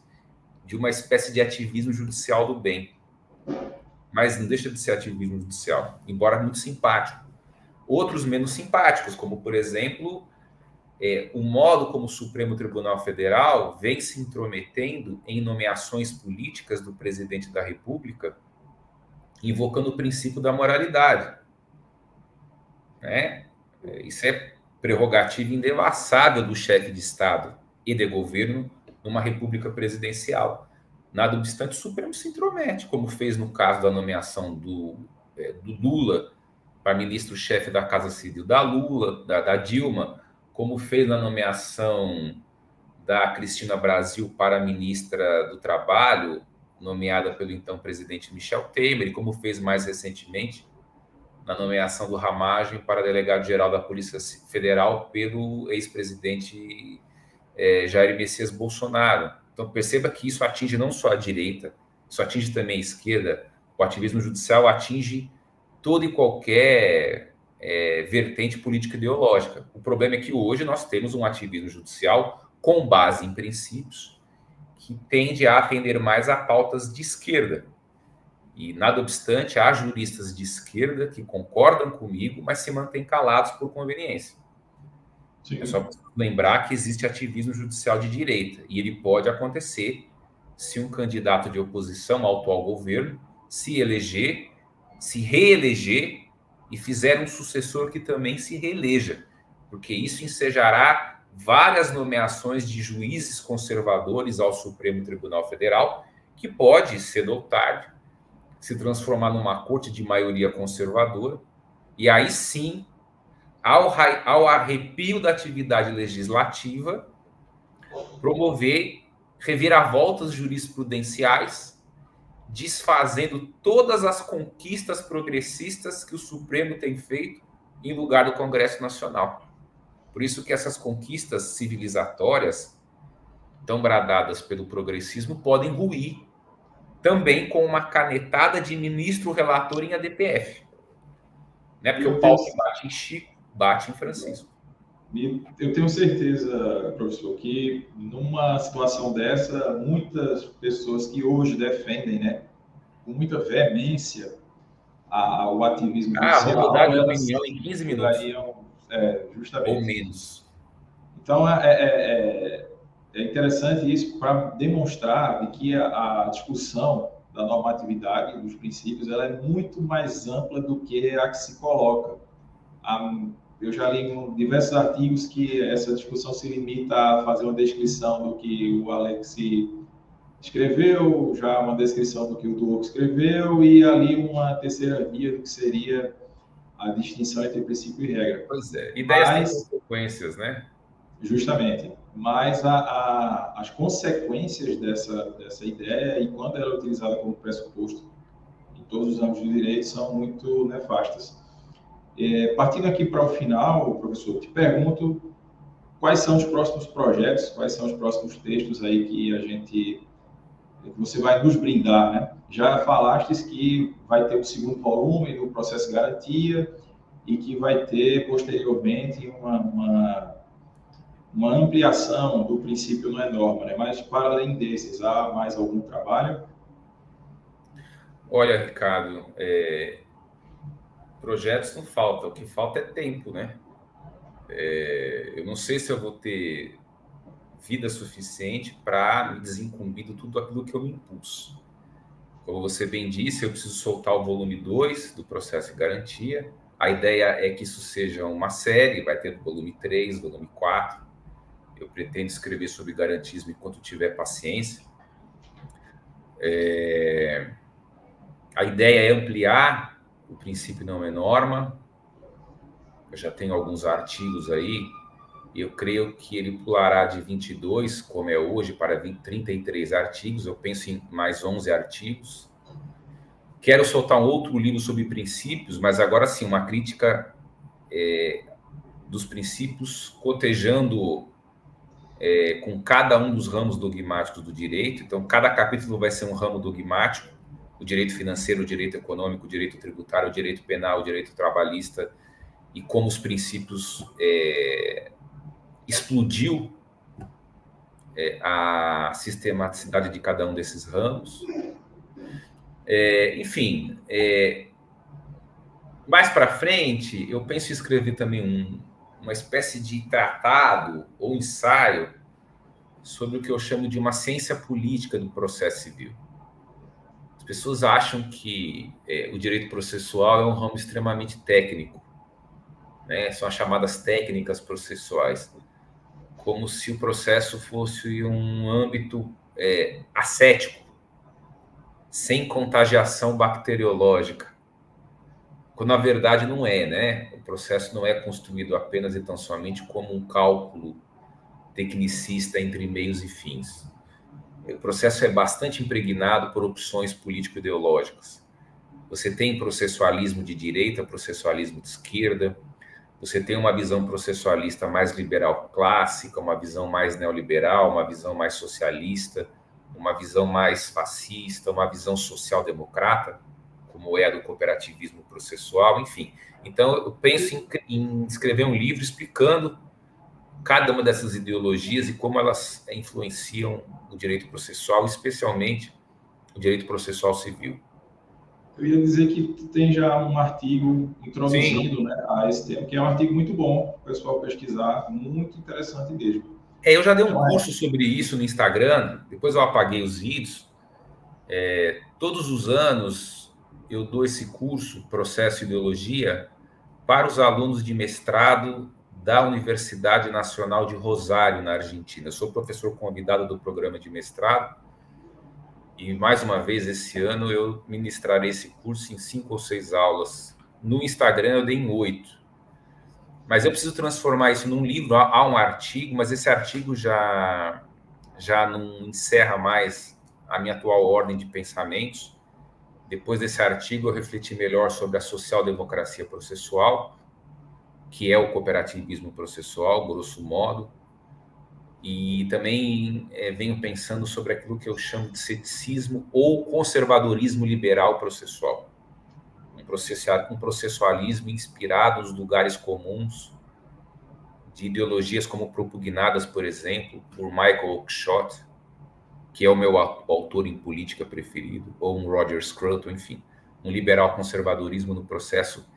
de uma espécie de ativismo judicial do bem. Mas não deixa de ser ativismo judicial, embora muito simpático. Outros menos simpáticos, como, por exemplo, o modo como o Supremo Tribunal Federal vem se intrometendo em nomeações políticas do presidente da República, invocando o princípio da moralidade. Né? Isso é prerrogativa indevassável do chefe de Estado e de governo numa república presidencial. Nada obstante, o Supremo se intromete, como fez no caso da nomeação do Lula para ministro-chefe da Casa Civil da Dilma, como fez na nomeação da Cristina Brasil para ministra do Trabalho, nomeada pelo então presidente Michel Temer, e como fez mais recentemente na nomeação do Ramagem para delegado-geral da Polícia Federal pelo ex-presidente Jair Messias Bolsonaro. Então perceba que isso atinge não só a direita, isso atinge também a esquerda. O ativismo judicial atinge toda e qualquer vertente política ideológica. O problema é que hoje nós temos um ativismo judicial com base em princípios que tende a atender mais a pautas de esquerda. E, nada obstante, há juristas de esquerda que concordam comigo, mas se mantêm calados por conveniência. Sim. É só lembrar que existe ativismo judicial de direita, e ele pode acontecer se um candidato de oposição ao atual governo se reeleger e fizer um sucessor que também se reeleja, porque isso ensejará várias nomeações de juízes conservadores ao Supremo Tribunal Federal, que pode, cedo ou tarde, se transformar numa corte de maioria conservadora, e aí sim, ao arrepio da atividade legislativa, promover reviravoltas jurisprudenciais, desfazendo todas as conquistas progressistas que o Supremo tem feito em lugar do Congresso Nacional. Por isso que essas conquistas civilizatórias, tão bradadas pelo progressismo, podem ruir também com uma canetada de ministro relator em ADPF. Né? Porque o pau que bate em Chico, bate em Francisco. Eu tenho certeza, professor, que numa situação dessa, muitas pessoas que hoje defendem, né, com muita veemência o ativismo judicial... Vou mudar de opinião em 15 minutos. Justamente. Ou menos. Então, é interessante isso para demonstrar de que a discussão da normatividade, dos princípios, ela é muito mais ampla do que a que se coloca. Eu já li em diversos artigos que essa discussão se limita a fazer uma descrição do que o Alex escreveu, já uma descrição do que o Duoc escreveu, e ali uma terceira via do que seria a distinção entre princípio e regra. Pois é, ideias têm consequências, né? Justamente. Mas as consequências dessa ideia, e quando ela é utilizada como pressuposto em todos os âmbitos do direito, são muito nefastas. Partindo aqui para o final, professor, te pergunto quais são os próximos projetos, quais são os próximos textos aí que a gente você vai nos brindar, né? Já falaste que vai ter o segundo volume do processo de garantia e que vai ter, posteriormente, uma ampliação do princípio não é norma, né? Mas, para além desses, há mais algum trabalho? Olha, Ricardo, projetos não faltam, o que falta é tempo, né? Eu não sei se eu vou ter vida suficiente para me desincumbir de tudo aquilo que eu me impus. Como você bem disse, eu preciso soltar o volume 2 do processo de garantia. A ideia é que isso seja uma série, vai ter volume 3, volume 4. Eu pretendo escrever sobre garantismo enquanto tiver paciência. A ideia é ampliar o princípio não é norma. Eu já tenho alguns artigos aí, e eu creio que ele pulará de 22, como é hoje, para 33 artigos. Eu penso em mais 11 artigos. Quero soltar um outro livro sobre princípios, mas agora sim, uma crítica dos princípios, cotejando com cada um dos ramos dogmáticos do direito. Então, cada capítulo vai ser um ramo dogmático: o direito financeiro, o direito econômico, o direito tributário, o direito penal, o direito trabalhista, e como os princípios explodiu a sistematicidade de cada um desses ramos. Enfim, mais para frente, eu penso em escrever também uma espécie de tratado ou ensaio sobre o que eu chamo de uma ciência política do processo civil. As pessoas acham que o direito processual é um ramo extremamente técnico, né? São as chamadas técnicas processuais, como se o processo fosse um âmbito ascético, sem contagiação bacteriológica, quando na verdade não é, né? O processo não é construído apenas e tão somente como um cálculo tecnicista entre meios e fins. O processo é bastante impregnado por opções político-ideológicas. Você tem processualismo de direita, processualismo de esquerda, você tem uma visão processualista mais liberal clássica, uma visão mais neoliberal, uma visão mais socialista, uma visão mais fascista, uma visão social-democrata, como é a do cooperativismo processual, enfim. Então, eu penso em escrever um livro explicando cada uma dessas ideologias e como elas influenciam o direito processual, especialmente o direito processual civil. Eu ia dizer que tu tem já um artigo introduzindo, né, a esse tema, que é um artigo muito bom para o pessoal pesquisar, muito interessante mesmo. Eu já dei um curso sobre isso no Instagram, depois eu apaguei os vídeos. Todos os anos eu dou esse curso, Processo e Ideologia, para os alunos de mestrado da Universidade Nacional de Rosário, na Argentina. Eu sou professor convidado do programa de mestrado e, mais uma vez, esse ano eu ministrarei esse curso em 5 ou 6 aulas. No Instagram eu dei em 8. Mas eu preciso transformar isso num livro. Há um artigo, mas esse artigo já não encerra mais a minha atual ordem de pensamentos. Depois desse artigo, eu refleti melhor sobre a social-democracia processual, que é o cooperativismo processual, grosso modo, e também venho pensando sobre aquilo que eu chamo de ceticismo ou conservadorismo liberal processual. Um processualismo inspirado nos lugares comuns de ideologias como propugnadas, por exemplo, por Michael Oakeshott, que é o meu autor em política preferido, ou um Roger Scruton, enfim, um liberal conservadorismo no processo,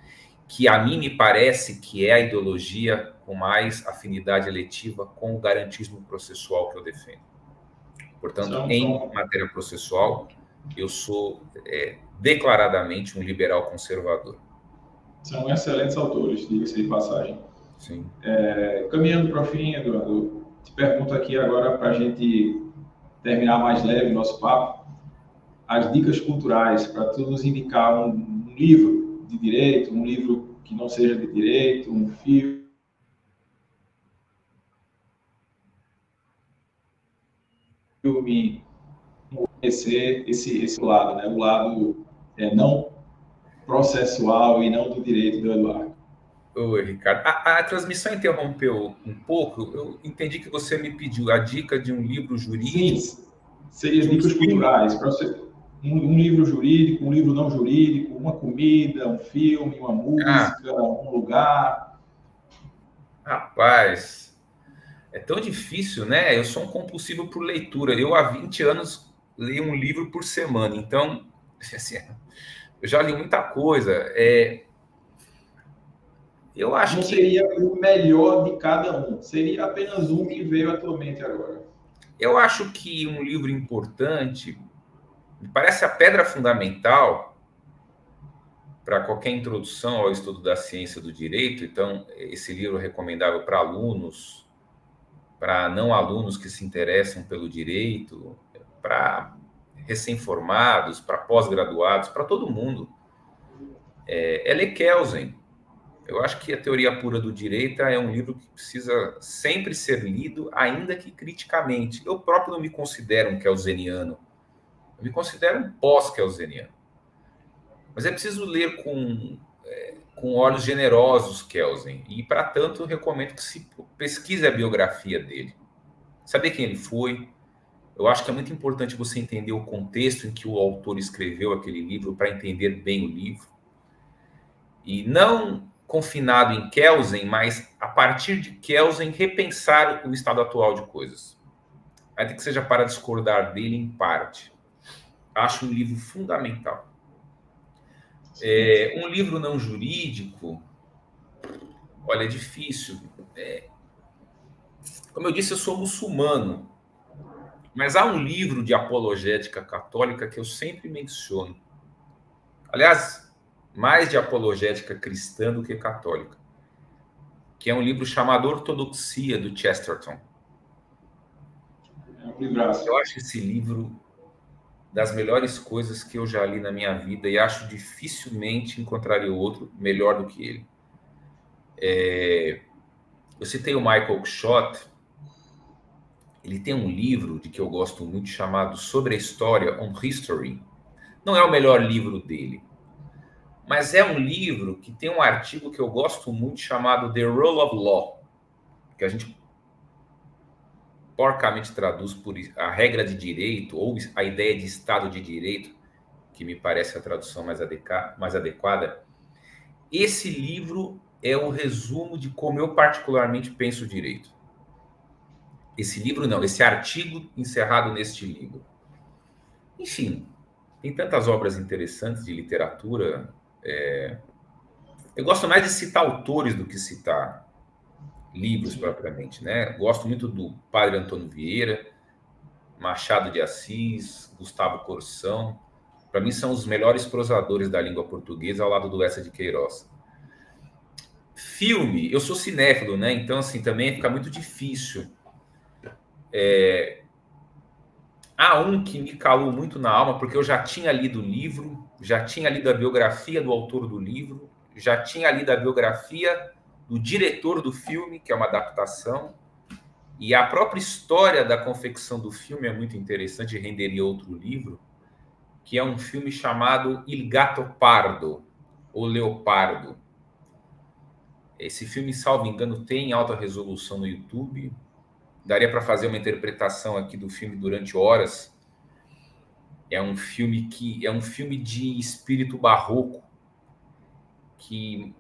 que a mim me parece que é a ideologia com mais afinidade eletiva com o garantismo processual que eu defendo. Portanto, em matéria processual, eu sou declaradamente um liberal conservador. São excelentes autores, diga-se de passagem. Sim. Caminhando para o fim, Eduardo, te pergunto aqui agora, para a gente terminar mais leve o nosso papo, as dicas culturais, para tu nos indicar um livro de direito, um livro que não seja de direito, um filme, conhecer esse lado, né? O lado não processual e não do direito do Eduardo. Oi, Ricardo. A transmissão interrompeu um pouco. Eu entendi que você me pediu a dica de um livro jurídico. Seria as dicas culturais, para você. Um livro jurídico, um livro não jurídico, uma comida, um filme, uma música, um lugar. Rapaz, é tão difícil, né? Eu sou um compulsivo por leitura. Eu, há 20 anos, leio um livro por semana. Então, assim, eu já li muita coisa. Eu acho não que... seria o melhor de cada um. Seria apenas um que veio à tua mente agora. Eu acho que um livro importante, me parece a pedra fundamental para qualquer introdução ao estudo da ciência do direito. Então, esse livro é recomendável para alunos, para não alunos que se interessam pelo direito, para recém-formados, para pós-graduados, para todo mundo. É ler Kelsen. Eu acho que a Teoria Pura do Direito é um livro que precisa sempre ser lido, ainda que criticamente. Eu próprio não me considero um kelseniano. Eu me considero um pós-kelseniano. Mas é preciso ler com olhos generosos Kelsen. E, para tanto, eu recomendo que se pesquise a biografia dele. Saber quem ele foi. Eu acho que é muito importante você entender o contexto em que o autor escreveu aquele livro para entender bem o livro. E não confinado em Kelsen, mas a partir de Kelsen repensar o estado atual de coisas. Ainda que seja para discordar dele em parte. Acho um livro fundamental. Um livro não jurídico, olha, é difícil. Como eu disse, eu sou muçulmano, mas há um livro de apologética católica que eu sempre menciono. Aliás, mais de apologética cristã do que católica, que é um livro chamado Ortodoxia, do Chesterton. Eu acho esse livro das melhores coisas que eu já li na minha vida e acho dificilmente encontrarei outro melhor do que ele. Eu citei o Michael Oakeshott. Ele tem um livro de que eu gosto muito chamado Sobre a História, On History. Não é o melhor livro dele, mas é um livro que tem um artigo que eu gosto muito chamado The Rule of Law, que a gente porcamente traduz por a regra de direito, ou a ideia de Estado de Direito, que me parece a tradução mais adequada. Esse livro é o resumo de como eu particularmente penso o direito. Esse artigo encerrado neste livro. Enfim, tem tantas obras interessantes de literatura. Eu gosto mais de citar autores do que citar livros propriamente, né? Gosto muito do Padre Antônio Vieira, Machado de Assis, Gustavo Corsão. Para mim são os melhores prosadores da língua portuguesa, ao lado do Eça de Queiroz. Filme, eu sou cinéfilo, né? Então, assim, também fica muito difícil. Há um que me calou muito na alma, porque eu já tinha lido o livro, já tinha lido a biografia do autor do livro, já tinha lido a biografia do diretor do filme, que é uma adaptação, e a própria história da confecção do filme é muito interessante, renderia outro livro, que é um filme chamado Il Gatto Pardo, ou Leopardo. Esse filme, salvo engano, tem em alta resolução no YouTube. Daria para fazer uma interpretação aqui do filme durante horas. É um filme de espírito barroco, que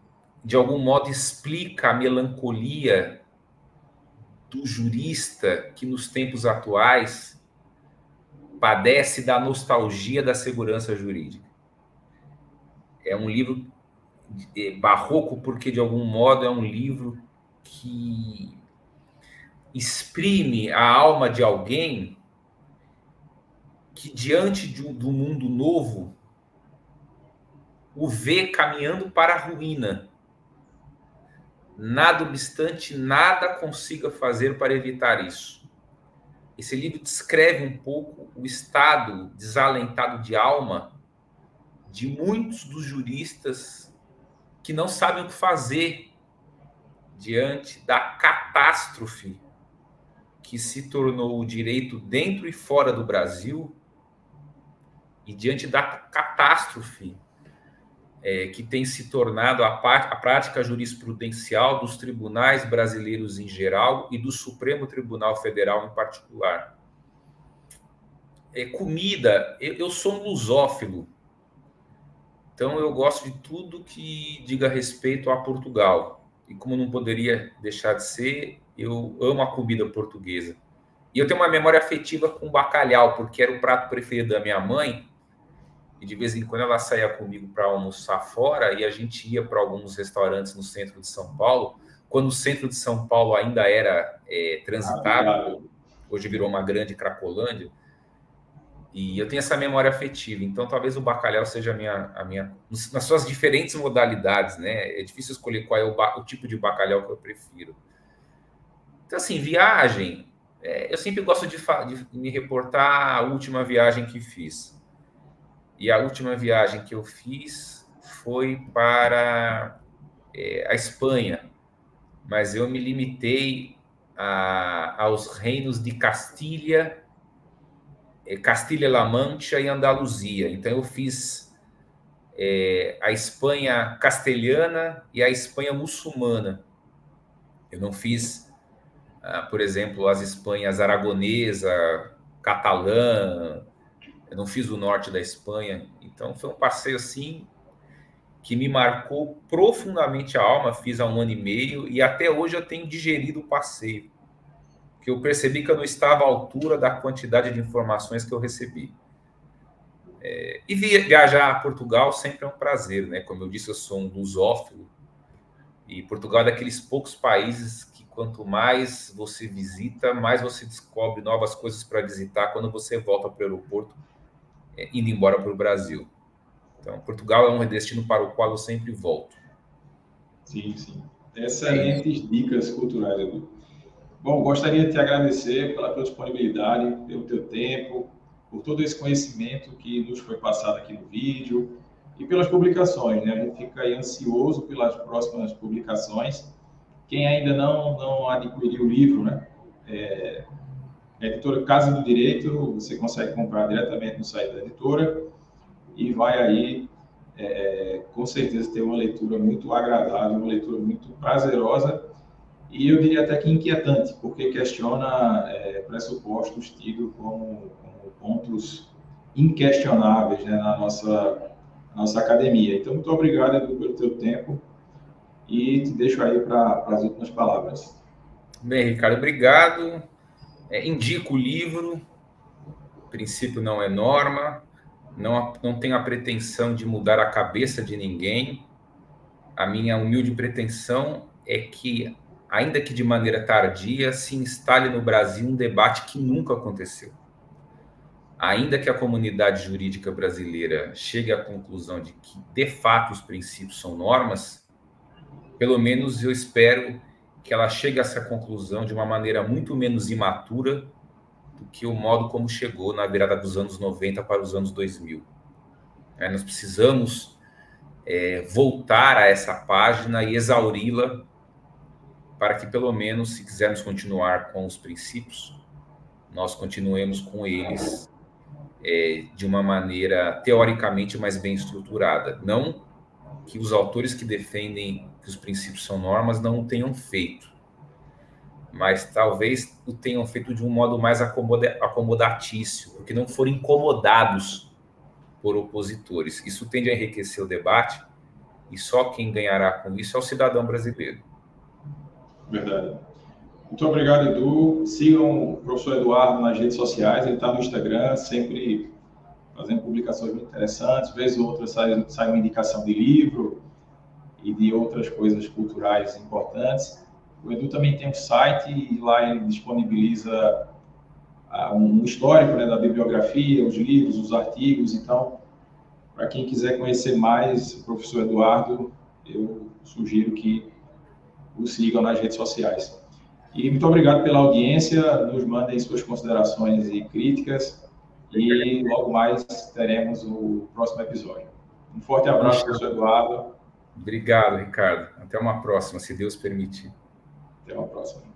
de algum modo explica a melancolia do jurista que nos tempos atuais padece da nostalgia da segurança jurídica. É um livro barroco porque de algum modo é um livro que exprime a alma de alguém que, diante do mundo novo, o vê caminhando para a ruína. Nada obstante, nada consiga fazer para evitar isso. Esse livro descreve um pouco o estado desalentado de alma de muitos dos juristas que não sabem o que fazer diante da catástrofe que se tornou o direito dentro e fora do Brasil, e diante da catástrofe que tem se tornado a prática jurisprudencial dos tribunais brasileiros em geral e do Supremo Tribunal Federal em particular. Comida, eu sou um lusófilo, então eu gosto de tudo que diga respeito a Portugal. E como não poderia deixar de ser, eu amo a comida portuguesa. E eu tenho uma memória afetiva com bacalhau, porque era o prato preferido da minha mãe. E de vez em quando ela saía comigo para almoçar fora e a gente ia para alguns restaurantes no centro de São Paulo, quando o centro de São Paulo ainda era transitável, hoje virou uma grande Cracolândia. E eu tenho essa memória afetiva, então talvez o bacalhau seja a minha nas suas diferentes modalidades, né? É difícil escolher qual é o tipo de bacalhau que eu prefiro. Então, assim, viagem, eu sempre gosto de me reportar a última viagem que fiz. E a última viagem que eu fiz foi para a Espanha, mas eu me limitei aos reinos de Castilha-La Mancha e Andaluzia. Então, eu fiz a Espanha castelhana e a Espanha muçulmana. Eu não fiz, por exemplo, as Espanhas aragonesa, catalã, eu não fiz o norte da Espanha. Então, foi um passeio assim que me marcou profundamente a alma. Fiz há 1 ano e meio e até hoje eu tenho digerido o passeio, que eu percebi que eu não estava à altura da quantidade de informações que eu recebi. E viajar a Portugal sempre é um prazer, né? Como eu disse, eu sou um lusófilo e Portugal é daqueles poucos países que quanto mais você visita, mais você descobre novas coisas para visitar quando você volta para o aeroporto, indo embora para o Brasil. Então, Portugal é um destino para o qual eu sempre volto. Sim, sim. Excelentes dicas culturais, Edu. Bom, gostaria de te agradecer pela tua disponibilidade, pelo teu tempo, por todo esse conhecimento que nos foi passado aqui no vídeo e pelas publicações, né? A gente fica aí ansioso pelas próximas publicações. Quem ainda não adquiriu o livro, né? A editora Casa do Direito, você consegue comprar diretamente no site da editora e vai aí, com certeza, ter uma leitura muito agradável, uma leitura muito prazerosa e eu diria até que inquietante, porque questiona pressupostos tidos como pontos inquestionáveis, né, na nossa academia. Então, muito obrigado, Edu, pelo teu tempo e te deixo aí para as últimas palavras. Bem, Ricardo, obrigado. Indico o livro. O princípio não é norma. Não tenho a pretensão de mudar a cabeça de ninguém. A minha humilde pretensão é que, ainda que de maneira tardia, se instale no Brasil um debate que nunca aconteceu. Ainda que a comunidade jurídica brasileira chegue à conclusão de que, de fato, os princípios são normas, pelo menos eu espero que ela chegue a essa conclusão de uma maneira muito menos imatura do que o modo como chegou na virada dos anos 90 para os anos 2000. Nós precisamos voltar a essa página e exauri-la para que, pelo menos, se quisermos continuar com os princípios, nós continuemos com eles de uma maneira teoricamente mais bem estruturada. Não que os autores que defendem que os princípios são normas não o tenham feito, mas talvez o tenham feito de um modo mais acomodatício, porque não foram incomodados por opositores. Isso tende a enriquecer o debate e só quem ganhará com isso é o cidadão brasileiro. Verdade. Muito obrigado, Edu. Sigam o professor Eduardo nas redes sociais, ele está no Instagram, sempre fazendo publicações muito interessantes, vez ou outra sai uma indicação de livro e de outras coisas culturais importantes. O Edu também tem um site e lá ele disponibiliza um histórico, né, da bibliografia, os livros, os artigos. Então, para quem quiser conhecer mais o professor Eduardo, eu sugiro que o sigam nas redes sociais. E muito obrigado pela audiência, nos mandem suas considerações e críticas e logo mais teremos o próximo episódio. Um forte abraço, professor Eduardo. Obrigado, Ricardo. Até uma próxima, se Deus permitir. Até uma próxima.